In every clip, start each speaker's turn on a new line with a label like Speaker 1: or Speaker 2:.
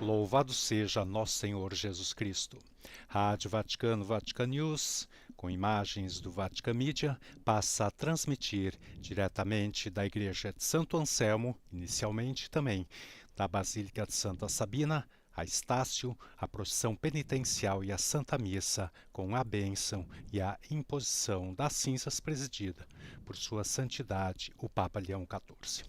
Speaker 1: Louvado seja nosso Senhor Jesus Cristo. Rádio Vaticano, Vatican News, com imagens do Vatican Media, passa a transmitir diretamente da Igreja de Santo Anselmo, inicialmente também da Basílica de Santa Sabina, a Estácio, a procissão penitencial e a Santa Missa, com a bênção e a imposição das cinzas presidida por Sua Santidade, o Papa Leão XIV.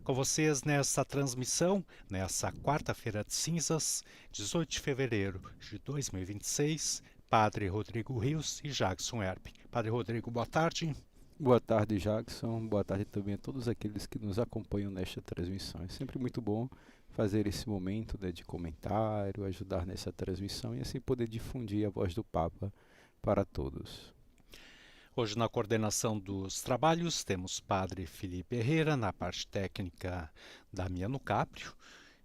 Speaker 1: Com vocês nessa transmissão, nessa quarta-feira de cinzas, 18 de fevereiro de 2026, Padre Rodrigo Rios e Jackson Herp. Padre Rodrigo, boa tarde.
Speaker 2: Boa tarde, Jackson. Boa tarde também a todos aqueles que nos acompanham nesta transmissão. É sempre muito bom fazer esse momento, né, de comentário, ajudar nessa transmissão e assim poder difundir a voz do Papa para todos.
Speaker 1: Hoje na coordenação dos trabalhos temos Padre Felipe Herrera, na parte técnica Damiano Caprio.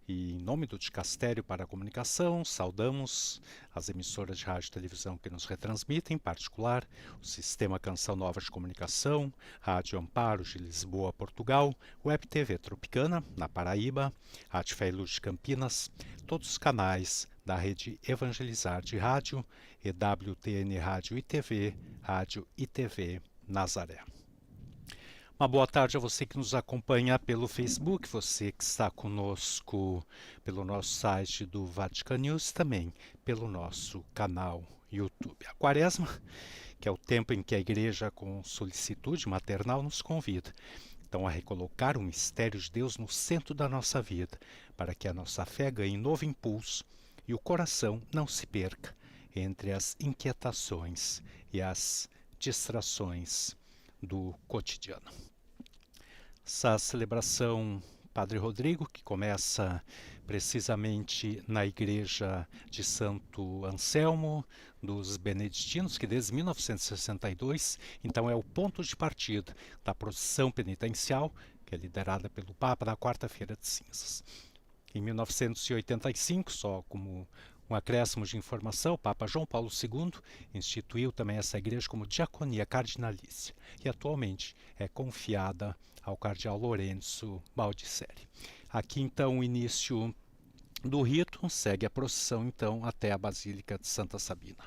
Speaker 1: E em nome do Dicastério para a Comunicação, saudamos as emissoras de rádio e televisão que nos retransmitem, em particular o Sistema Canção Nova de Comunicação, Rádio Amparo de Lisboa, Portugal, Web TV Tropicana, na Paraíba, Rádio Fé e Luz de Campinas, todos os canais da rede Evangelizar de Rádio, EWTN Rádio e TV, Rádio e TV Nazaré. Uma boa tarde a você que nos acompanha pelo Facebook, você que está conosco pelo nosso site do Vatican News, também pelo nosso canal YouTube. A Quaresma, que é o tempo em que a Igreja, com solicitude maternal, nos convida, então, a recolocar o mistério de Deus no centro da nossa vida, para que a nossa fé ganhe novo impulso e o coração não se perca entre as inquietações e as distrações do cotidiano. Essa celebração, Padre Rodrigo, que começa precisamente na igreja de Santo Anselmo dos Beneditinos, que desde 1962, então é o ponto de partida da procissão penitencial, que é liderada pelo Papa na quarta-feira de cinzas. Em 1985, só como um acréscimo de informação, o Papa João Paulo II instituiu também essa igreja como diaconia cardinalícia e atualmente é confiada ao cardeal Lourenço Baldisseri. Aqui então o início do rito, segue a procissão então até a Basílica de Santa Sabina.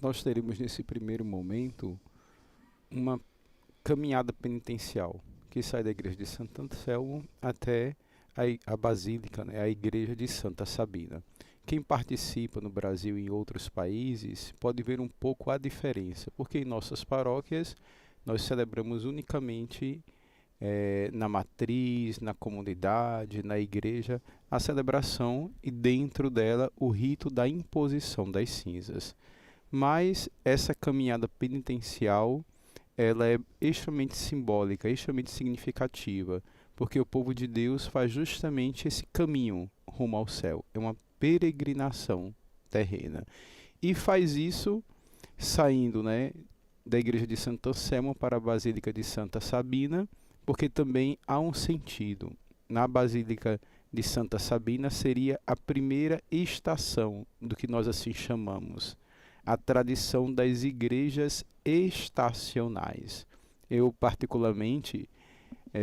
Speaker 2: Nós teremos nesse primeiro momento uma caminhada penitencial que sai da igreja de Santo Anselmo até a Basílica, né, a igreja de Santa Sabina. Quem participa no Brasil e em outros países pode ver um pouco a diferença, porque em nossas paróquias nós celebramos unicamente na matriz, na comunidade, na igreja, a celebração e dentro dela o rito da imposição das cinzas. Mas essa caminhada penitencial, ela é extremamente simbólica, extremamente significativa, porque o povo de Deus faz justamente esse caminho rumo ao céu. É uma peregrinação terrena. E faz isso saindo, né, da igreja de Santo Anselmo para a Basílica de Santa Sabina, porque também há um sentido. Na Basílica de Santa Sabina seria a primeira estação do que nós assim chamamos, a tradição das igrejas estacionais. Eu, particularmente,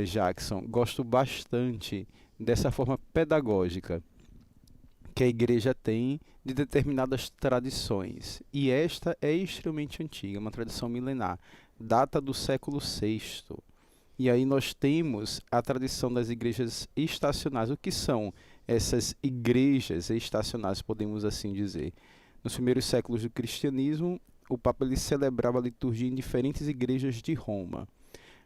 Speaker 2: Jackson, gosto bastante dessa forma pedagógica que a igreja tem de determinadas tradições. E esta é extremamente antiga, uma tradição milenar, data do século VI. E aí nós temos a tradição das igrejas estacionais. O que são essas igrejas estacionais, podemos assim dizer? Nos primeiros séculos do cristianismo, o Papa ele celebrava a liturgia em diferentes igrejas de Roma.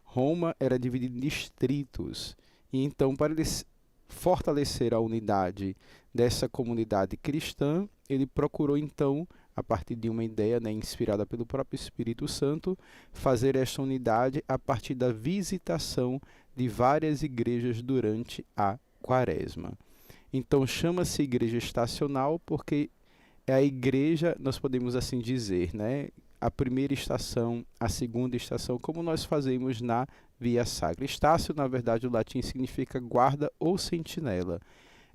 Speaker 2: Roma era dividida em distritos, e então, para eles fortalecer a unidade dessa comunidade cristã, ele procurou então, a partir de uma ideia, né, inspirada pelo próprio Espírito Santo, fazer esta unidade a partir da visitação de várias igrejas durante a Quaresma. Então chama-se igreja estacional porque é a igreja, nós podemos assim dizer, né, a primeira estação, a segunda estação, como nós fazemos na Via Sacra. Estácio, na verdade, o latim significa guarda ou sentinela.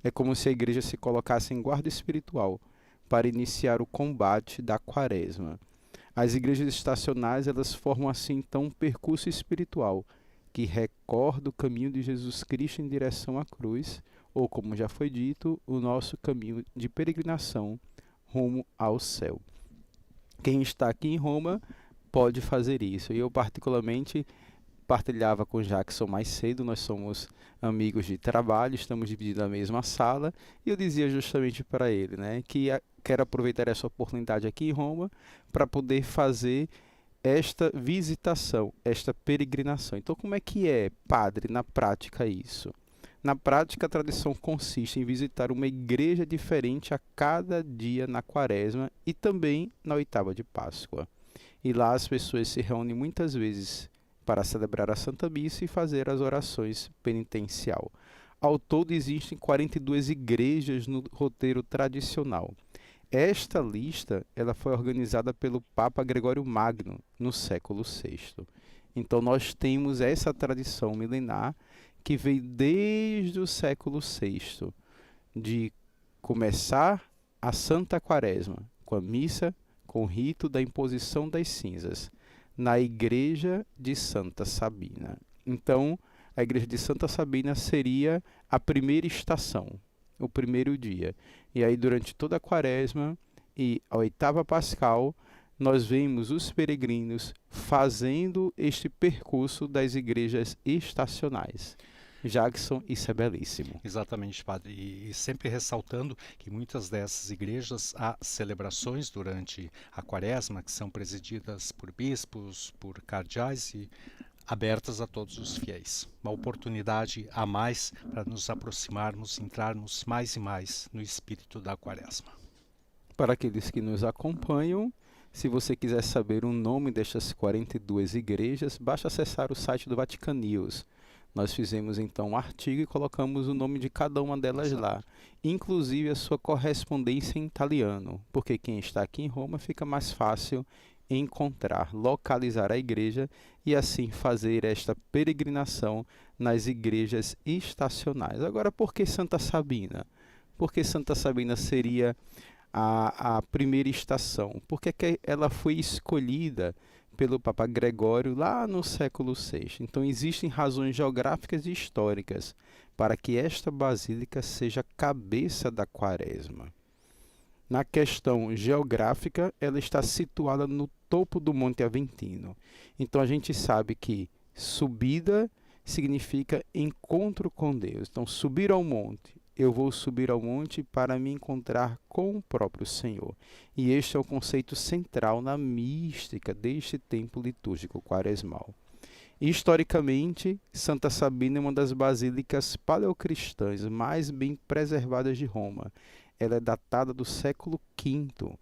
Speaker 2: É como se a igreja se colocasse em guarda espiritual para iniciar o combate da Quaresma. As igrejas estacionais, elas formam assim então um percurso espiritual que recorda o caminho de Jesus Cristo em direção à cruz, ou como já foi dito, o nosso caminho de peregrinação rumo ao céu. Quem está aqui em Roma pode fazer isso. E eu particularmente partilhava com Jackson mais cedo, nós somos amigos de trabalho, estamos dividindo a mesma sala, e eu dizia justamente para ele, né, que quero aproveitar essa oportunidade aqui em Roma para poder fazer esta visitação, esta peregrinação. Então, como é que é, padre, na prática isso? Na prática, a tradição consiste em visitar uma igreja diferente a cada dia na quaresma e também na oitava de Páscoa. E lá as pessoas se reúnem muitas vezes para celebrar a Santa Missa e fazer as orações penitencial. Ao todo existem 42 igrejas no roteiro tradicional. Esta lista ela foi organizada pelo Papa Gregório Magno no século VI. Então nós temos essa tradição milenar que veio desde o século VI, de começar a Santa Quaresma com a missa, com o rito da imposição das cinzas, na igreja de Santa Sabina. Então, a igreja de Santa Sabina seria a primeira estação, o primeiro dia. E aí, durante toda a quaresma e a oitava pascal, nós vemos os peregrinos fazendo este percurso das igrejas estacionais. Jackson, isso é belíssimo.
Speaker 1: Exatamente, padre. E sempre ressaltando que muitas dessas igrejas há celebrações durante a quaresma que são presididas por bispos, por cardeais e abertas a todos os fiéis. Uma oportunidade a mais para nos aproximarmos, entrarmos mais e mais no espírito da quaresma.
Speaker 2: Para aqueles que nos acompanham, se você quiser saber o nome destas 42 igrejas, basta acessar o site do Vatican News. Nós fizemos então um artigo e colocamos o nome de cada uma delas lá, inclusive a sua correspondência em italiano, porque quem está aqui em Roma fica mais fácil encontrar, localizar a igreja e assim fazer esta peregrinação nas igrejas estacionais. Agora, por que Santa Sabina? Porque Santa Sabina seria a primeira estação? Porque que ela foi escolhida pelo Papa Gregório lá no século VI. Então existem razões geográficas e históricas para que esta basílica seja cabeça da quaresma. Na questão geográfica, ela está situada no topo do Monte Aventino. Então a gente sabe que subida significa encontro com Deus. Então subir ao monte, eu vou subir ao monte para me encontrar com o próprio Senhor. E este é o conceito central na mística deste tempo litúrgico quaresmal. Historicamente, Santa Sabina é uma das basílicas paleocristãs mais bem preservadas de Roma. Ela é datada do século V.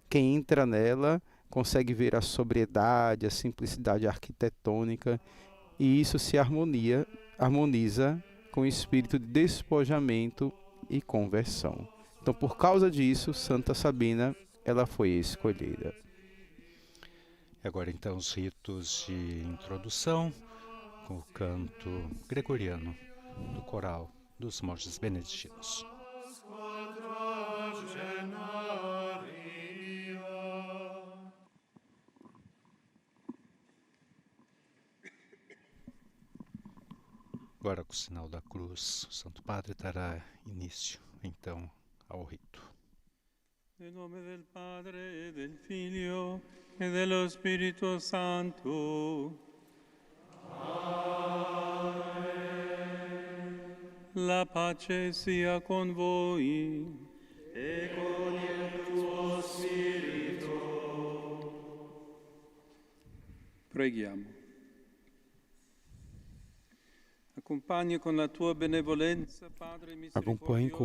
Speaker 2: Quem entra nela consegue ver a sobriedade, a simplicidade arquitetônica, e isso se harmoniza com o espírito de despojamento e conversão. Então, por causa disso, Santa Sabina ela foi escolhida.
Speaker 1: Agora, então, os ritos de introdução com o canto gregoriano do coral dos monges beneditinos. Agora, com o sinal da cruz, o Santo Padre dará início, então, ao rito.
Speaker 3: Em nome del Padre, e del Figlio, e dello Spirito Santo. Amen. La pace sia con voi. E con il tuo spirito. Preghiamo. Acompanhe
Speaker 2: com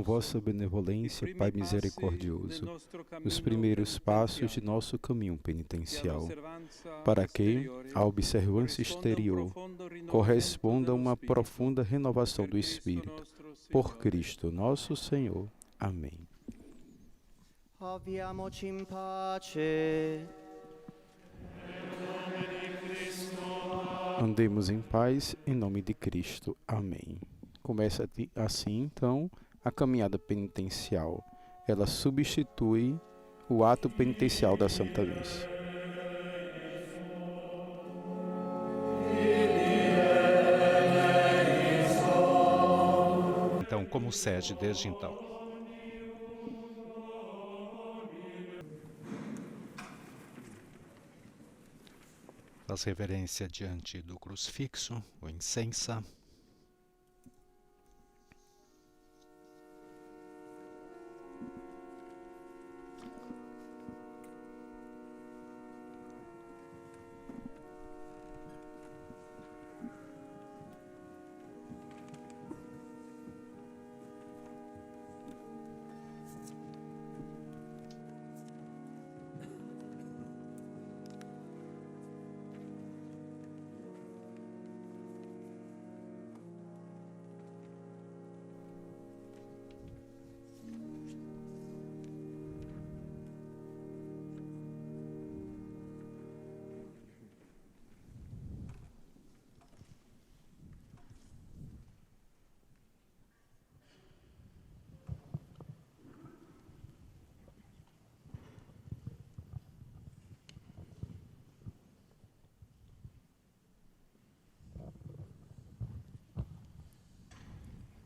Speaker 2: vossa benevolência, Pai misericordioso, os primeiros passos de nosso caminho penitencial, para que a observância exterior corresponda a uma profunda renovação do Espírito. Por Cristo nosso Senhor. Amém.
Speaker 4: Avviamoci in pace.
Speaker 2: Andemos em paz, em nome de Cristo. Amém. Começa assim, então, a caminhada penitencial. Ela substitui o ato penitencial da Santa Missa.
Speaker 1: Então, como sede desde então. Faz reverência diante do crucifixo, o incensa.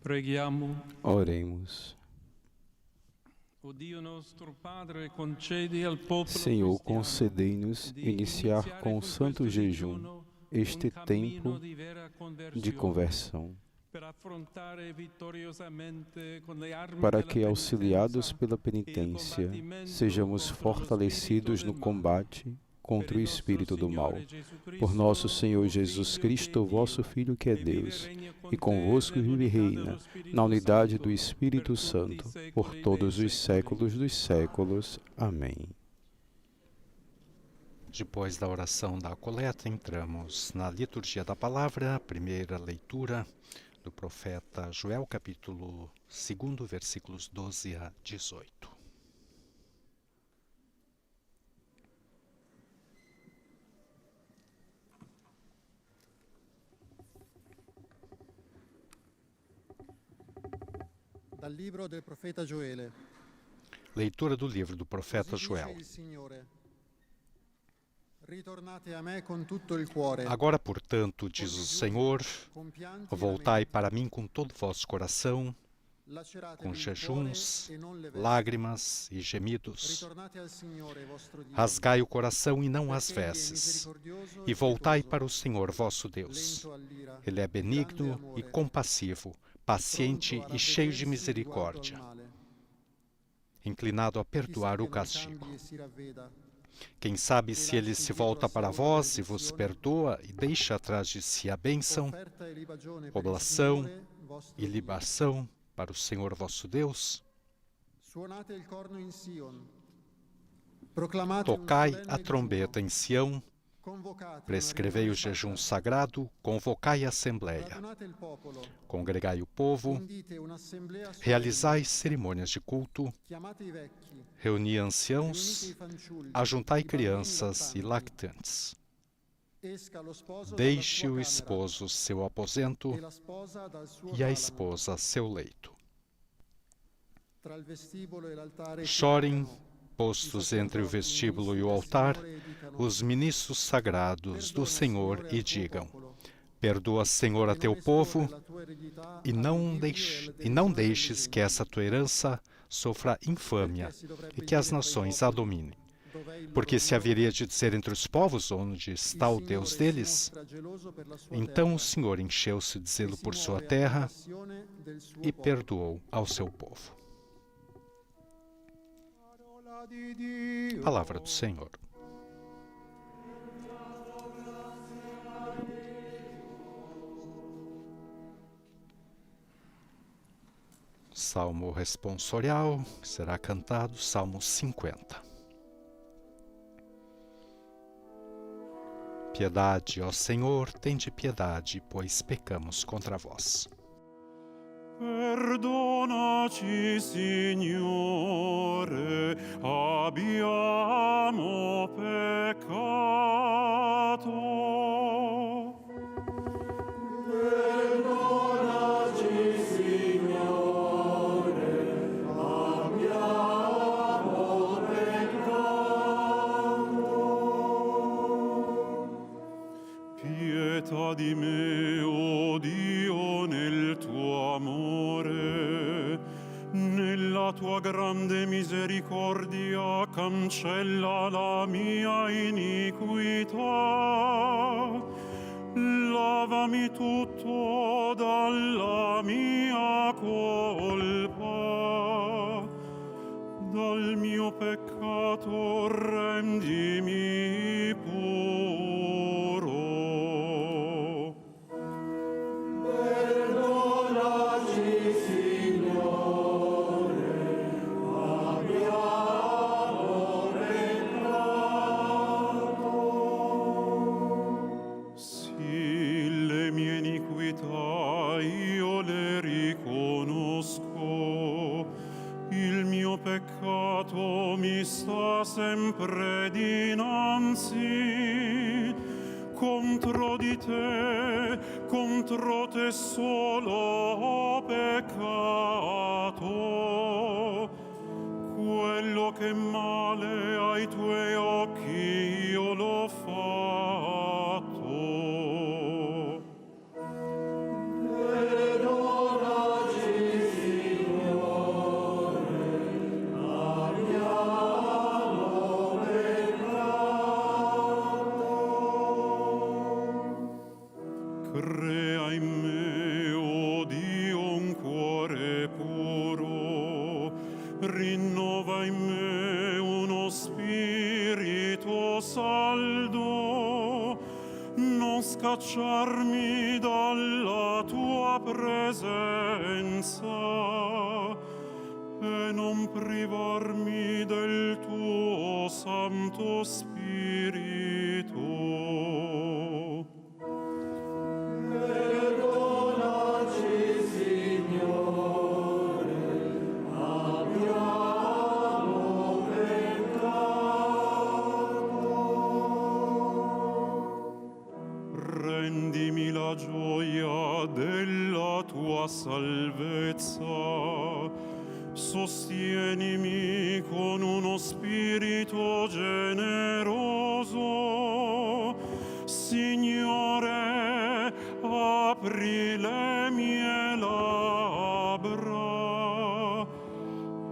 Speaker 3: Preghiamo.
Speaker 2: Oremos.
Speaker 3: O Dio nostro Padre, concedi al popolo
Speaker 2: Senhor,
Speaker 3: cristiano
Speaker 2: concedei-nos
Speaker 3: di
Speaker 2: iniciar
Speaker 3: iniziare
Speaker 2: com o
Speaker 3: questo
Speaker 2: santo jejum
Speaker 3: digiuno
Speaker 2: este
Speaker 3: un cammino
Speaker 2: tempo
Speaker 3: di vera
Speaker 2: de conversão,
Speaker 3: per affrontare vittoriosamente con le armi
Speaker 2: para
Speaker 3: della
Speaker 2: que, auxiliados
Speaker 3: penitenza,
Speaker 2: pela penitência, sejamos fortalecidos no combate contra o espírito do mal. Por nosso Senhor Jesus Cristo, vosso Filho, que é Deus, e convosco vive e reina, na unidade do Espírito Santo, por todos os séculos dos séculos. Amém.
Speaker 1: Depois da oração da coleta, entramos na liturgia da palavra, a primeira leitura do profeta Joel, capítulo 2, versículos 12 a 18.
Speaker 5: Dal libro del profeta Gioele.
Speaker 1: Leitura do livro do profeta
Speaker 5: Così dice
Speaker 1: Joel.
Speaker 5: il Signore: Ritornate a me con tutto il cuore,
Speaker 1: Agora, portanto, diz o Senhor,
Speaker 5: con pianti e
Speaker 1: voltai
Speaker 5: lamenti.
Speaker 1: para mim com todo o vosso coração,
Speaker 5: Laceratevi
Speaker 1: com
Speaker 5: il
Speaker 1: jejuns,
Speaker 5: cuore e non le vesti.
Speaker 1: lágrimas e gemidos.
Speaker 5: Ritornate al Signore vostro Dio,
Speaker 1: Rasgai o coração e não as
Speaker 5: perché egli è
Speaker 1: vestes,
Speaker 5: misericordioso
Speaker 1: e voltai
Speaker 5: pietoso,
Speaker 1: para o Senhor vosso Deus.
Speaker 5: lento all'ira,
Speaker 1: Ele é
Speaker 5: di grande
Speaker 1: benigno
Speaker 5: amore,
Speaker 1: e compassivo, paciente
Speaker 5: pronto a
Speaker 1: e cheio de
Speaker 5: ravvedersi di riguardo
Speaker 1: misericórdia,
Speaker 5: al male.
Speaker 1: inclinado a
Speaker 5: Chi sa
Speaker 1: perdoar
Speaker 5: che
Speaker 1: o
Speaker 5: non
Speaker 1: castigo.
Speaker 5: cambi e si ravveda,
Speaker 1: Quem sabe se ele se volta para vós e vos perdoa e deixa atrás de si a bênção,
Speaker 5: offerta e libagione per il
Speaker 1: oblação
Speaker 5: Signore vostro
Speaker 1: e
Speaker 5: Dio.
Speaker 1: libação para o Senhor vosso Deus.
Speaker 5: Suonate il corno in Sion, proclamate un
Speaker 1: Tocai
Speaker 5: solenne
Speaker 1: a trombeta em Sião,
Speaker 5: convocate
Speaker 1: prescrevei o jejum sagrado, convocai a assembleia,
Speaker 5: radunate il popolo,
Speaker 1: congregai o povo,
Speaker 5: indite un'assemblea solenne,
Speaker 1: realizai cerimônias de culto,
Speaker 5: chiamate i vecchi,
Speaker 1: reuni
Speaker 5: riunite
Speaker 1: anciãos,
Speaker 5: i fanciulli,
Speaker 1: ajuntai
Speaker 5: i bambini
Speaker 1: crianças e
Speaker 5: lattanti.
Speaker 1: lactantes.
Speaker 5: Esca lo sposo
Speaker 1: Deixe
Speaker 5: dalla
Speaker 1: o
Speaker 5: sua
Speaker 1: esposo seu
Speaker 5: camera,
Speaker 1: aposento
Speaker 5: e la sposa dal suo
Speaker 1: e a
Speaker 5: tálamo.
Speaker 1: esposa seu leito.
Speaker 5: Tra il vestibolo e l'altare
Speaker 1: Chorem,
Speaker 5: piangano,
Speaker 1: postos
Speaker 5: i
Speaker 1: entre o
Speaker 5: sacerdoti,
Speaker 1: vestíbulo e o
Speaker 5: ministri del
Speaker 1: altar,
Speaker 5: Signore, e dicano:
Speaker 1: os ministros sagrados do
Speaker 5: Perdona,
Speaker 1: Senhor
Speaker 5: Signore,
Speaker 1: e
Speaker 5: al tuo
Speaker 1: digam:
Speaker 5: popolo,
Speaker 1: Perdoa, Senhor, a
Speaker 5: e non
Speaker 1: teu povo,
Speaker 5: esporre la tua eredità
Speaker 1: e não,
Speaker 5: all'invidio e alla
Speaker 1: não
Speaker 5: derisione degli
Speaker 1: deixes que
Speaker 5: gentili.
Speaker 1: essa tua herança sofra infâmia
Speaker 5: Perché si dovrebbe
Speaker 1: e que as
Speaker 5: dire tra i
Speaker 1: nações a
Speaker 5: popoli,
Speaker 1: dominem.
Speaker 5: dov'è il loro
Speaker 1: Porque se
Speaker 5: Dio?
Speaker 1: haveria de dizer entre os povos onde está o
Speaker 5: Il
Speaker 1: Deus
Speaker 5: Signore si
Speaker 1: deles,
Speaker 5: mostra geloso per la sua
Speaker 1: então
Speaker 5: terra,
Speaker 1: o Senhor encheu-se de
Speaker 5: e
Speaker 1: zelo
Speaker 5: si
Speaker 1: por sua
Speaker 5: muove a
Speaker 1: terra
Speaker 5: compassione del suo
Speaker 1: e
Speaker 5: popolo.
Speaker 1: perdoou ao seu povo.
Speaker 5: Parola di Dio.
Speaker 1: Palavra do Senhor. Salmo responsorial, que será cantado, Salmo 50. Piedade, ó Senhor, tende piedade, pois pecamos contra vós.
Speaker 3: Perdonaci, Signore, abbiamo peccato. Pietà di me, o Dio, nel tuo amore. tua grande misericordia cancella la mia iniquità. Lavami tutto dalla mia colpa, dal mio peccato rendimi puro.
Speaker 6: Perdonaci, Signore, abbiamo peccato.
Speaker 3: Sì, le mie iniquità io le riconosco, il mio peccato mi sta sempre dinanzi. Contro te solo ho peccato. Quello che male ai tuoi occhi io l'ho fatto.
Speaker 6: Perdonaci, Signore, abbiamo peccato.
Speaker 3: Crea in me, o Dio, un cuore puro, rinnova in me uno spirito saldo, non scacciarmi dalla tua presenza e non privarmi del tuo Santo Spirito.
Speaker 6: Perdonaci, Signore, abbiamo peccato.
Speaker 3: Rendimi la gioia della tua salvezza, sostienimi con uno spirito generoso. Signore, apri le mie labbra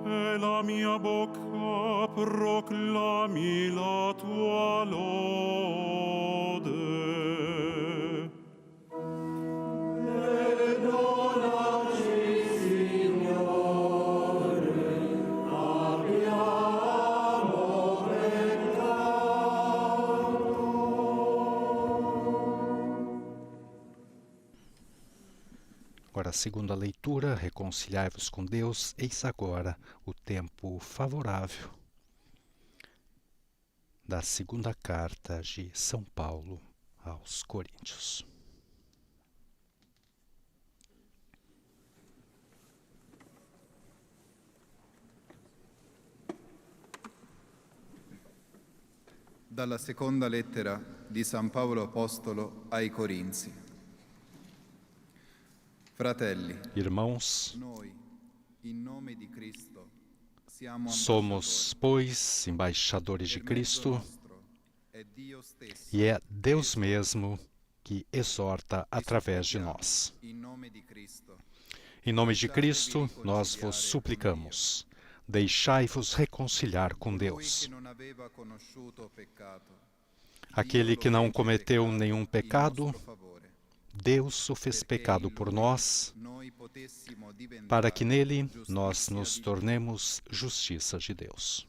Speaker 3: e la mia bocca proclami la tua lode.
Speaker 6: Perdonaci, Signore, abbiamo peccato.
Speaker 1: Agora, a segunda leitura, reconciliai-vos com Deus, eis agora o tempo favorável da segunda carta de São Paulo aos Coríntios.
Speaker 7: Dalla seconda lettera di San Paolo Apostolo ai Corinzi. Fratelli,
Speaker 1: Irmãos,
Speaker 7: noi, in nome di Cristo, siamo
Speaker 1: somos, pois, embaixadores de
Speaker 7: per mezzo
Speaker 1: Cristo,
Speaker 7: nostro, è Dio stesso
Speaker 1: e é Deus mesmo que exorta através de
Speaker 7: supplichiamo
Speaker 1: nós.
Speaker 7: in nome di Cristo.
Speaker 1: Em nome de Cristo, nós vos suplicamos, deixai-vos reconciliar com
Speaker 7: Colui
Speaker 1: Deus.
Speaker 7: che non aveva conosciuto peccato,
Speaker 1: Aquele que não cometeu nenhum pecado,
Speaker 7: in nostro favore,
Speaker 1: Deus o fez
Speaker 7: perché
Speaker 1: pecado
Speaker 7: in
Speaker 1: por
Speaker 7: lui
Speaker 1: nós,
Speaker 7: noi potessimo diventare
Speaker 1: para que nele nós
Speaker 7: giustizia
Speaker 1: nos
Speaker 7: di Dio.
Speaker 1: tornemos justiça de Deus.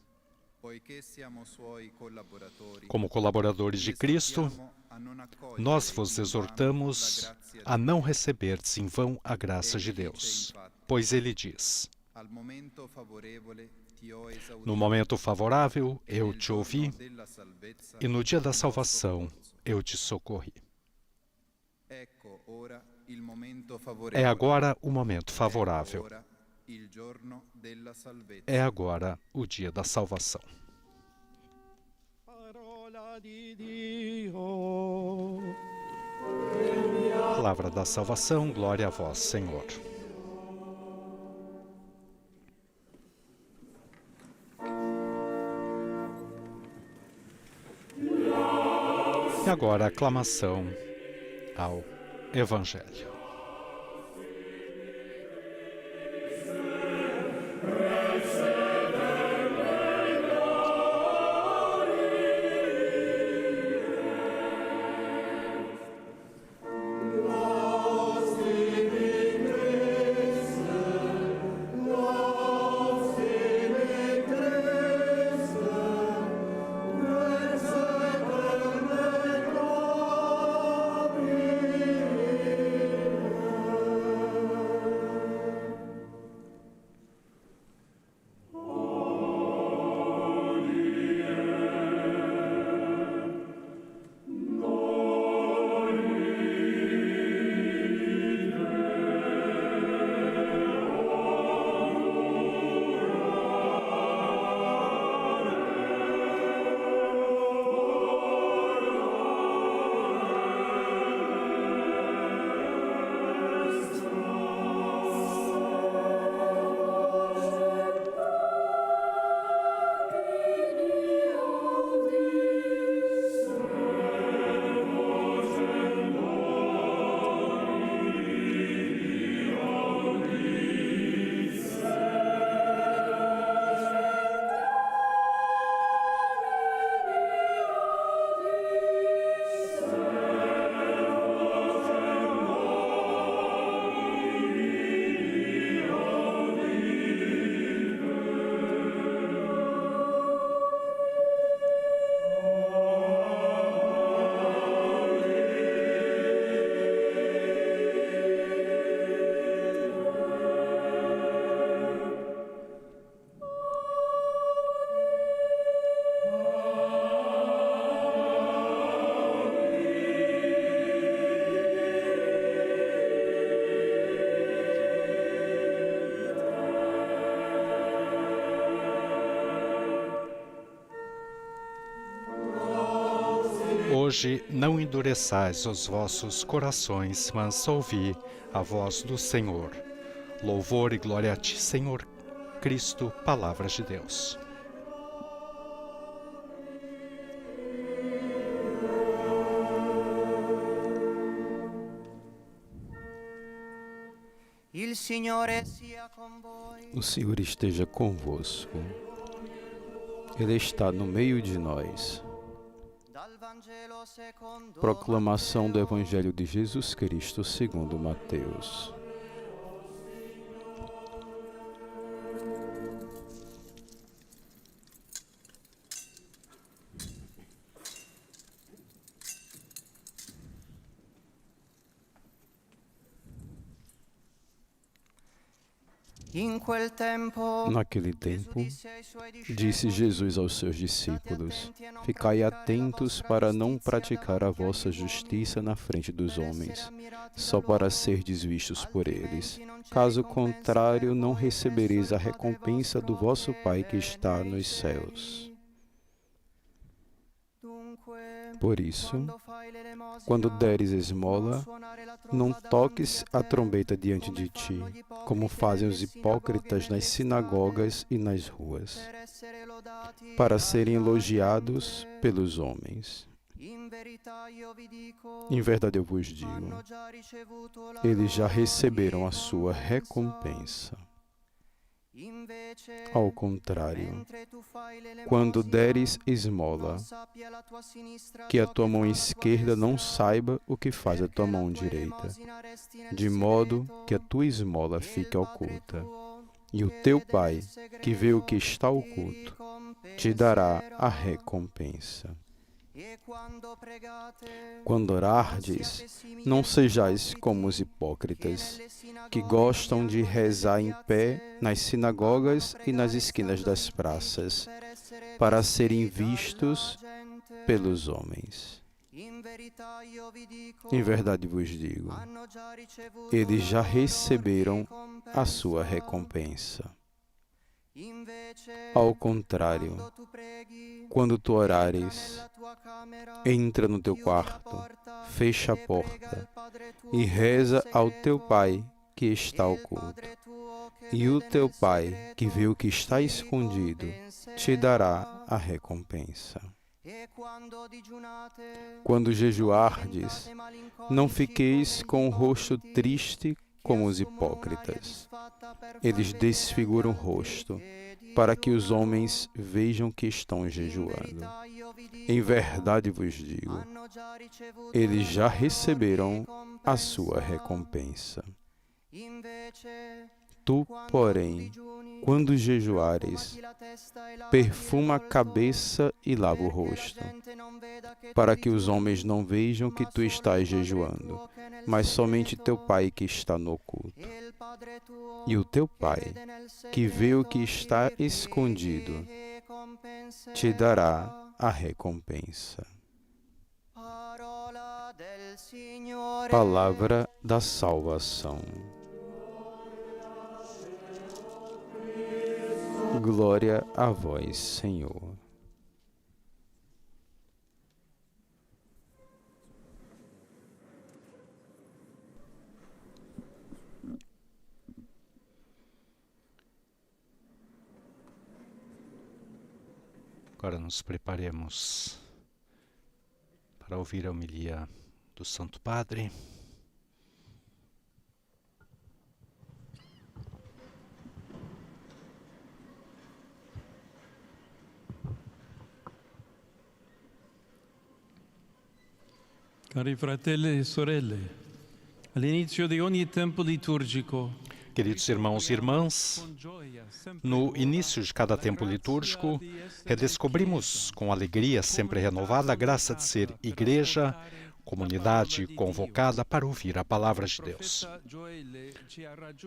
Speaker 7: Poiché siamo suoi collaboratori,
Speaker 1: Como colaboradores de Cristo,
Speaker 7: esortiamo a non accogliere
Speaker 1: nós vos
Speaker 7: in vano
Speaker 1: exortamos
Speaker 7: la grazia
Speaker 1: a
Speaker 7: di
Speaker 1: não
Speaker 7: Dio.
Speaker 1: receberdes em vão a graça de
Speaker 7: Egli dice,
Speaker 1: Deus.
Speaker 7: infatti,
Speaker 1: Pois ele diz:
Speaker 7: al momento favorevole ti ho esaudito,
Speaker 1: no momento favorável
Speaker 7: e
Speaker 1: eu
Speaker 7: nel
Speaker 1: te
Speaker 7: giorno
Speaker 1: ouvi,
Speaker 7: della salvezza
Speaker 1: e no dia da
Speaker 7: ti ho
Speaker 1: salvação
Speaker 7: soccorso.
Speaker 1: eu te socorri.
Speaker 7: Ecco ora il momento
Speaker 1: É
Speaker 7: favorevole.
Speaker 1: agora o momento
Speaker 7: Ecco
Speaker 1: favorável.
Speaker 7: ora il giorno della salvezza.
Speaker 1: É agora o dia da salvação.
Speaker 6: Parola di Dio.
Speaker 1: Palavra da salvação, glória a vós, Senhor. E agora a aclamação ao Evangelho. hoje não endureçais os vossos corações, mas ouvi a voz do Senhor. Louvor e glória a ti, Senhor Cristo, palavras de Deus.
Speaker 2: O Senhor esteja convosco. Ele está no meio de nós. Proclamação do Evangelho de Jesus Cristo segundo Mateus. Naquele tempo, disse Jesus aos seus discípulos: Ficai atentos para não praticar a vossa justiça na frente dos homens, só para serdes vistos por eles. Caso contrário, não recebereis a recompensa do vosso Pai que está nos céus. Por isso, quando deres esmola, não toques a trombeta diante de ti, como fazem os hipócritas nas sinagogas e nas ruas, para serem elogiados pelos homens. Em verdade eu vos digo, eles já receberam a sua recompensa. Ao contrário, quando deres esmola, que a tua mão esquerda não saiba o que faz a tua mão direita, de modo que a tua esmola fique oculta. E o teu Pai, que vê o que está oculto, te dará a recompensa. Quando orardes, não sejais como os hipócritas, que gostam de rezar em pé nas sinagogas e nas esquinas das praças, para serem vistos pelos homens. Em verdade vos digo, eles já receberam a sua recompensa. Ao contrário, quando tu orares, entra no teu quarto, fecha a porta e reza ao teu Pai que está oculto. E o teu Pai, que vê o que está escondido, te dará a recompensa. Quando jejuardes, não fiqueis com o rosto triste como os hipócritas. Eles desfiguram o rosto, para que os homens vejam que estão jejuando. Em verdade vos digo, eles já receberam a sua recompensa. Tu, porém, quando jejuares, perfuma a cabeça e lava o rosto, para que os homens não vejam que tu estás jejuando, mas somente teu Pai que está no oculto. E o teu Pai, que vê o que está escondido, te dará a recompensa. Palavra da salvação. Glória a vós, Senhor.
Speaker 1: Agora nos preparemos para ouvir a homilia do Santo Padre.
Speaker 3: Cari fratelli e sorelle, all'inizio di ogni tempo liturgico,
Speaker 1: Queridos irmãos e irmãs, no início de cada tempo litúrgico, redescobrimos com alegria sempre renovada a graça de ser igreja, comunidade convocada para ouvir a palavra de Deus.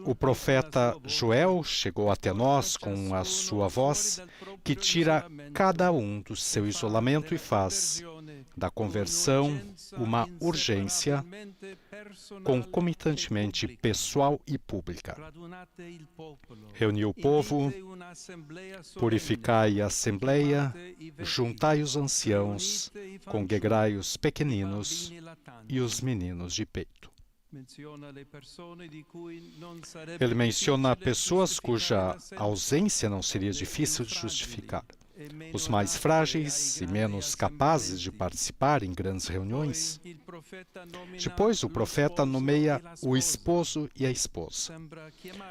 Speaker 1: O profeta Joel chegou até nós com a sua voz, que tira cada um do seu isolamento e faz da conversão uma urgência concomitantemente pessoal e pública. Reuni o povo, purificai a assembleia, juntai os anciãos, congregai os pequeninos e os meninos de peito. Ele menciona pessoas cuja ausência não seria difícil de justificar. Os mais frágeis e menos capazes de participar em grandes reuniões. Depois, o profeta nomeia o esposo e a esposa.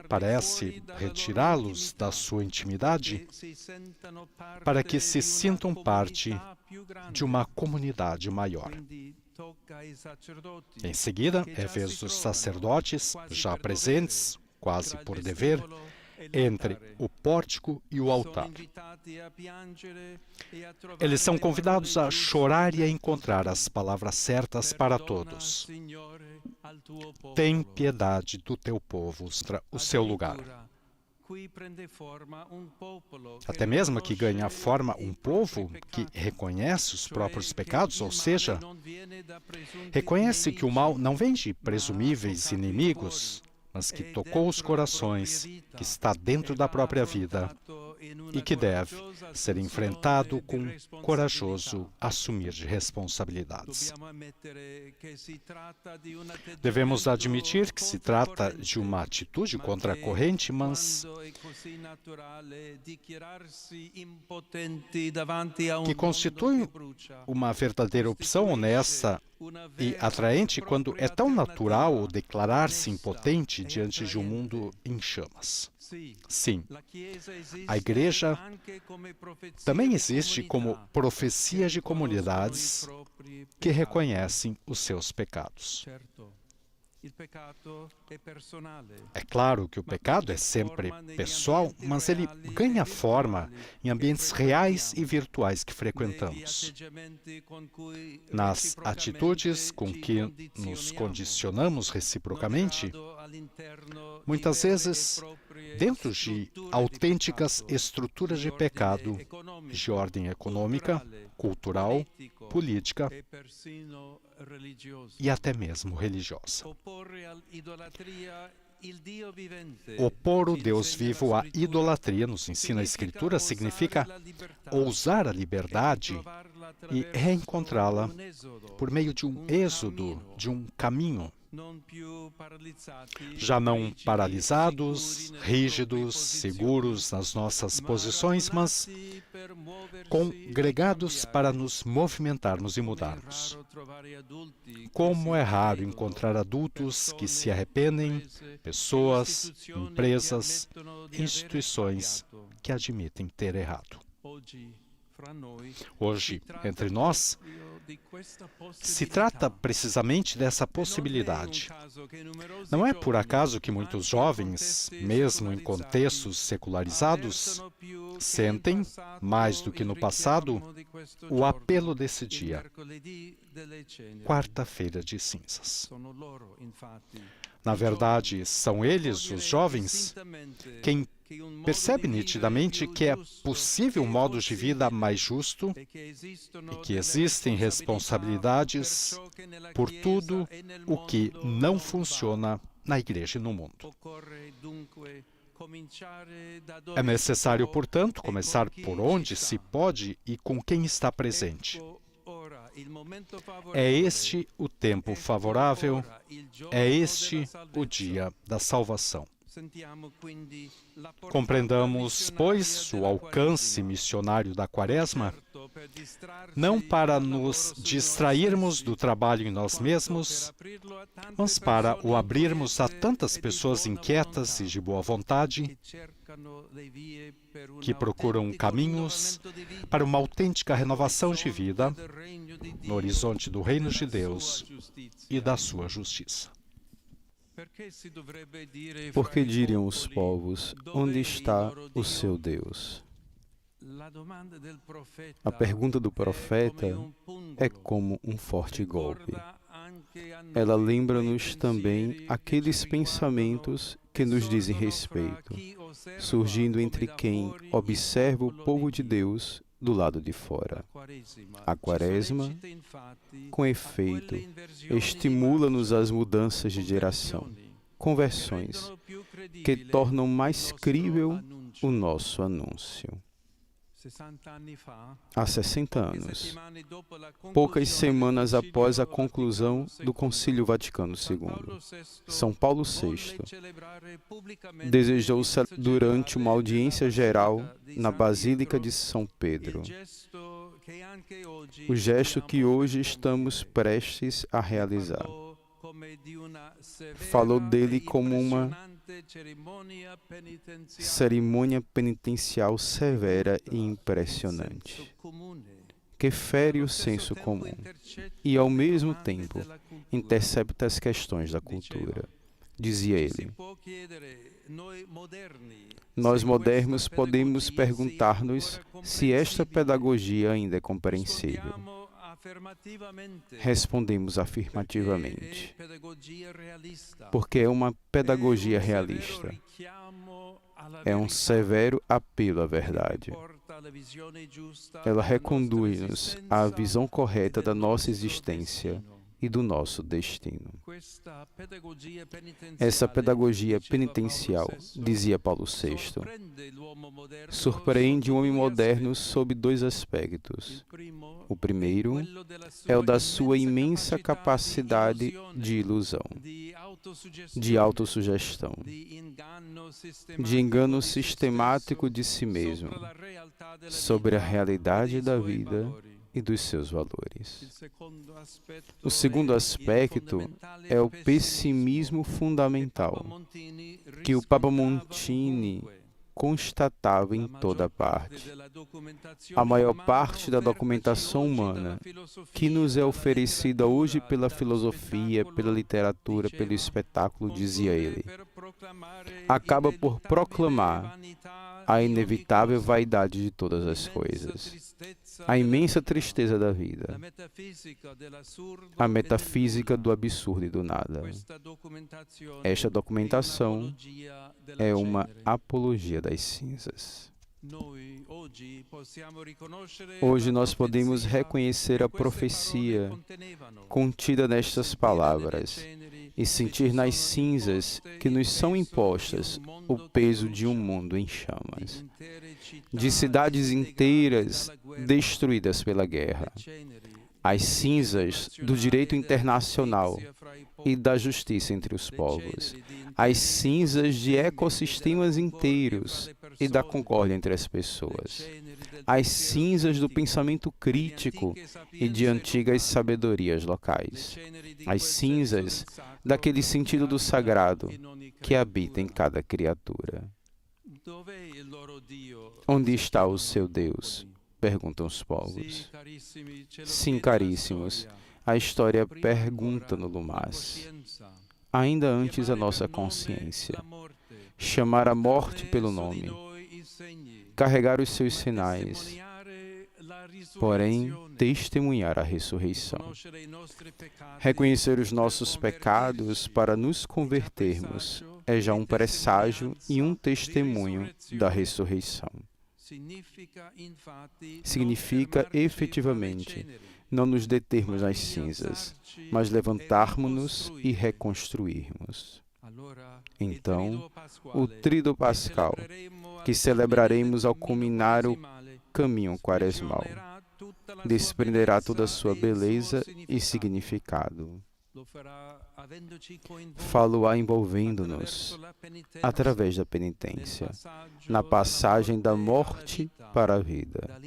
Speaker 1: Parece retirá-los da sua intimidade para que se sintam parte de uma comunidade maior. Em seguida, é vez dos sacerdotes, já presentes, quase por dever, entre o pórtico e o altar. Eles são convidados a chorar e a encontrar as palavras certas para todos. Tem piedade do teu povo, o seu lugar. Até mesmo que ganha forma um povo que reconhece os próprios pecados, ou seja, reconhece que o mal não vem de presumíveis inimigos, mas que tocou os corações, que está dentro da própria vida e que deve ser enfrentado com corajoso assumir de responsabilidades. Devemos admitir que se trata de uma atitude contra a corrente, mas que constitui uma verdadeira opção honesta e atraente quando é tão natural declarar-se impotente diante de um mundo em chamas. Sim, a Igreja também existe como profecia de comunidades que reconhecem os seus pecados. É claro que o pecado é sempre pessoal, mas ele ganha forma em ambientes reais e virtuais que frequentamos. Nas atitudes com que nos condicionamos reciprocamente, muitas vezes dentro de autênticas estruturas de pecado de ordem econômica, cultural, política e até mesmo religiosa. Opor o Deus vivo à idolatria, nos ensina a Escritura, significa ousar a liberdade e reencontrá-la por meio de um êxodo, de um caminho. Já não paralisados, rígidos, seguros nas nossas posições, mas congregados para nos movimentarmos e mudarmos. Como é raro encontrar adultos que se arrependem, pessoas, empresas, instituições que admitem ter errado. Hoje, entre nós, se trata precisamente dessa possibilidade. Não é por acaso que muitos jovens, mesmo em contextos secularizados, sentem, mais do que no passado, o apelo desse dia, quarta-feira de cinzas. Na verdade, são eles, os jovens, quem percebe nitidamente que é possível um modo de vida mais justo e que existem responsabilidades por tudo o que não funciona na Igreja e no mundo. É necessário, portanto, começar por onde se pode e com quem está presente. É este o tempo favorável, é este o dia da salvação. Compreendamos, pois, o alcance missionário da Quaresma, não para nos distrairmos do trabalho em nós mesmos, mas para o abrirmos a tantas pessoas inquietas e de boa vontade, que procuram caminhos para uma autêntica renovação de vida no horizonte do reino de Deus e da sua justiça.
Speaker 2: Por que diriam os povos, onde está o seu Deus? A pergunta do profeta é como um forte golpe. Ela lembra-nos também aqueles pensamentos que nos dizem respeito, surgindo entre quem observa o povo de Deus do lado de fora. A Quaresma, com efeito, estimula-nos às mudanças de geração, conversões, que tornam mais crível o nosso anúncio. Há 60 anos, poucas semanas após a conclusão do Concílio Vaticano II, São Paulo VI desejou durante uma audiência geral na Basílica de São Pedro o gesto que hoje estamos prestes a realizar. Falou dele como uma cerimônia penitencial severa e impressionante, que fere o senso comum e, ao mesmo tempo, intercepta as questões da cultura. Dizia ele: nós modernos podemos perguntar-nos se esta pedagogia ainda é compreensível. Respondemos afirmativamente, porque é uma pedagogia realista. É um severo apelo à verdade. Ela reconduz-nos à visão correta da nossa existência e do nosso destino. Essa pedagogia penitencial, dizia Paulo VI, surpreende o homem moderno sob dois aspectos. O primeiro é o da sua imensa capacidade de ilusão, de autossugestão, de engano sistemático de si mesmo sobre a realidade da vida e dos seus valores. O segundo aspecto é o pessimismo fundamental, que o Papa Montini constatava em toda parte. A maior parte da documentação humana que nos é oferecida hoje pela filosofia, pela literatura, pelo espetáculo, dizia ele, acaba por proclamar a inevitável vaidade de todas as coisas, a imensa tristeza da vida, a metafísica do absurdo e do nada. Esta documentação é uma apologia das cinzas. Hoje nós podemos reconhecer a profecia contida nestas palavras e sentir nas cinzas que nos são impostas o peso de um mundo em chamas, de cidades inteiras destruídas pela guerra, as cinzas do direito internacional e da justiça entre os povos, as cinzas de ecossistemas inteiros e da concórdia entre as pessoas, as cinzas do pensamento crítico e de antigas sabedorias locais, as cinzas daquele sentido do sagrado que habita em cada criatura. Onde está o seu Deus? Perguntam os povos. Sim, caríssimos, a história pergunta no Lumas. Ainda antes a nossa consciência, chamar a morte pelo nome, carregar os seus sinais, porém testemunhar a ressurreição. Reconhecer os nossos pecados para nos convertermos é já um presságio e um testemunho da ressurreição. Significa, efetivamente, não nos determos nas cinzas, mas levantarmos-nos e reconstruirmos. Então, o Tríduo Pascal, que celebraremos ao culminar o caminho quaresmal, desprenderá toda a sua beleza e significado. Falo-a envolvendo-nos, através da penitência, na passagem da morte para a vida,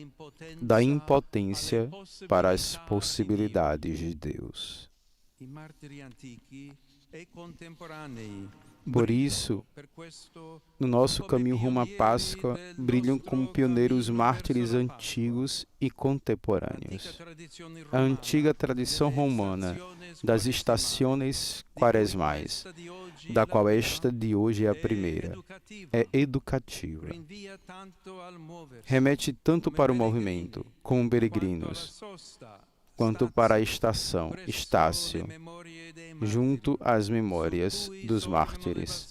Speaker 2: da impotência para as possibilidades de Deus. Por isso, no nosso caminho rumo à Páscoa, brilham como pioneiros mártires antigos e contemporâneos. A antiga tradição romana das estações quaresmais, da qual esta de hoje é a primeira, é educativa. Remete tanto para o movimento, como peregrinos, quanto para a estação Estácio, junto às memórias dos mártires,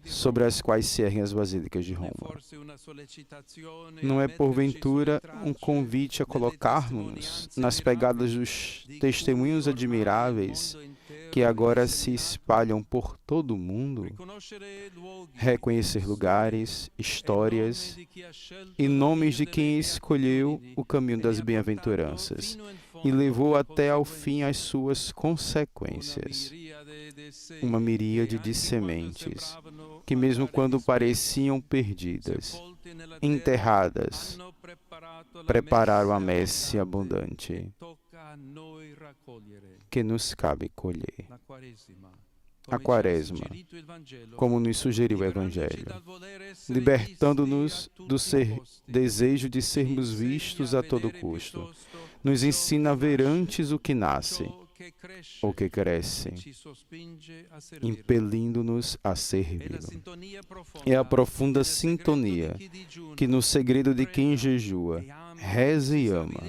Speaker 2: sobre as quais se erguem as basílicas de Roma. Não é, porventura, um convite a colocarmos-nos nas pegadas dos testemunhos admiráveis que agora se espalham por todo o mundo? Reconhecer lugares, histórias e nomes de quem escolheu o caminho das bem-aventuranças e levou até ao fim as suas consequências. Uma miríade de sementes que, mesmo quando pareciam perdidas, enterradas, prepararam a messe abundante que nos cabe colher. A Quaresma, como nos sugeriu o Evangelho, libertando-nos do desejo de sermos vistos a todo custo, nos ensina a ver antes o que nasce, o que cresce, impelindo-nos a servi-lo. É a profunda sintonia que, no segredo de quem jejua, reza e ama,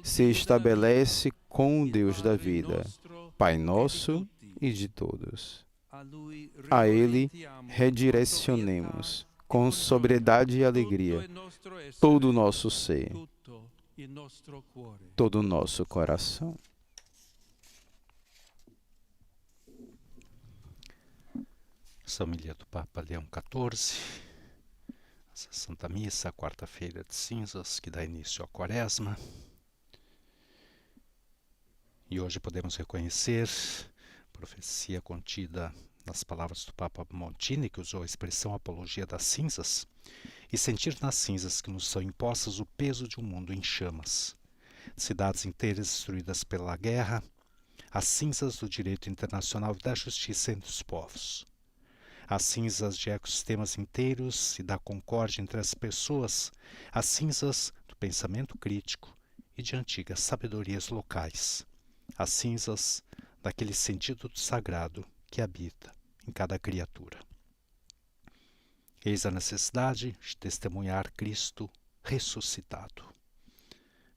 Speaker 2: se estabelece com o Deus da vida, Pai nosso e de todos. A Ele redirecionemos, com sobriedade e alegria, todo o nosso ser, todo o nosso coração.
Speaker 1: Essa homilia do Papa Leão XIV, essa Santa Missa, quarta-feira de cinzas, que dá início à Quaresma. E hoje podemos reconhecer a profecia contida nas palavras do Papa Montini, que usou a expressão apologia das cinzas, e sentir nas cinzas que nos são impostas o peso de um mundo em chamas, cidades inteiras destruídas pela guerra, as cinzas do direito internacional e da justiça entre os povos, as cinzas de ecossistemas inteiros e da concórdia entre as pessoas, as cinzas do pensamento crítico e de antigas sabedorias locais, as cinzas daquele sentido do sagrado que habita em cada criatura. Eis a necessidade de testemunhar Cristo ressuscitado.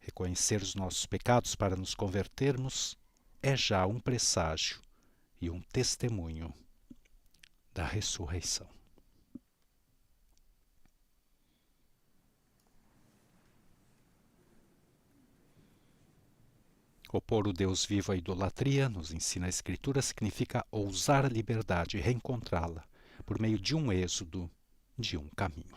Speaker 1: Reconhecer os nossos pecados para nos convertermos é já um presságio e um testemunho da ressurreição. Opor o Deus vivo à idolatria, nos ensina a Escritura, significa ousar a liberdade e reencontrá-la por meio de um êxodo, de um caminho.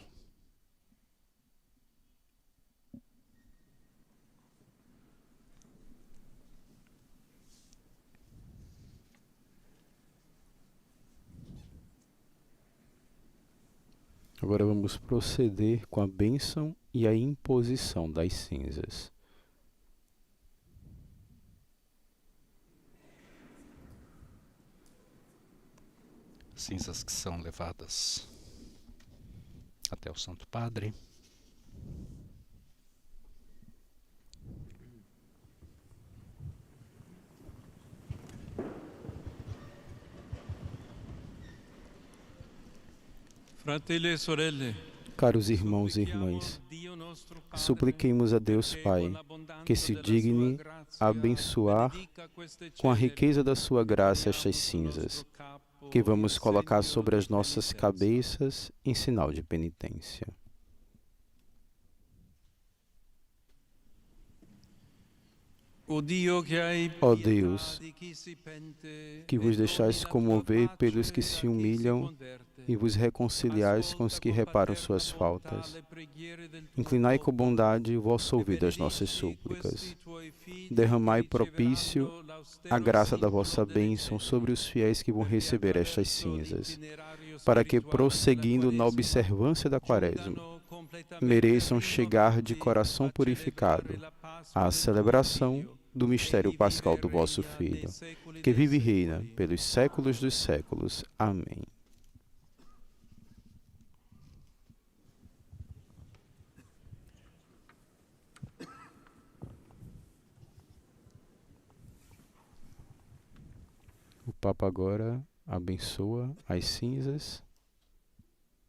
Speaker 2: Agora vamos proceder com a bênção e a imposição das cinzas.
Speaker 1: Cinzas que são levadas até o Santo Padre.
Speaker 3: Fratelli e sorelle,
Speaker 2: Caros irmãos e irmãs, supliquemos a Deus Pai que se digne abençoar com a riqueza da sua graça estas cinzas, que vamos colocar sobre as nossas cabeças em sinal de penitência. Ó Deus, que vos deixais comover pelos que se humilham e vos reconciliais com os que reparam suas faltas, inclinai com bondade o vosso ouvido às nossas súplicas. Derramai propício a graça da vossa bênção sobre os fiéis que vão receber estas cinzas, para que, prosseguindo na observância da Quaresma, mereçam chegar de coração purificado à celebração do mistério pascal do vosso Filho, que vive e reina pelos séculos dos séculos. Amém. O Papa agora abençoa as cinzas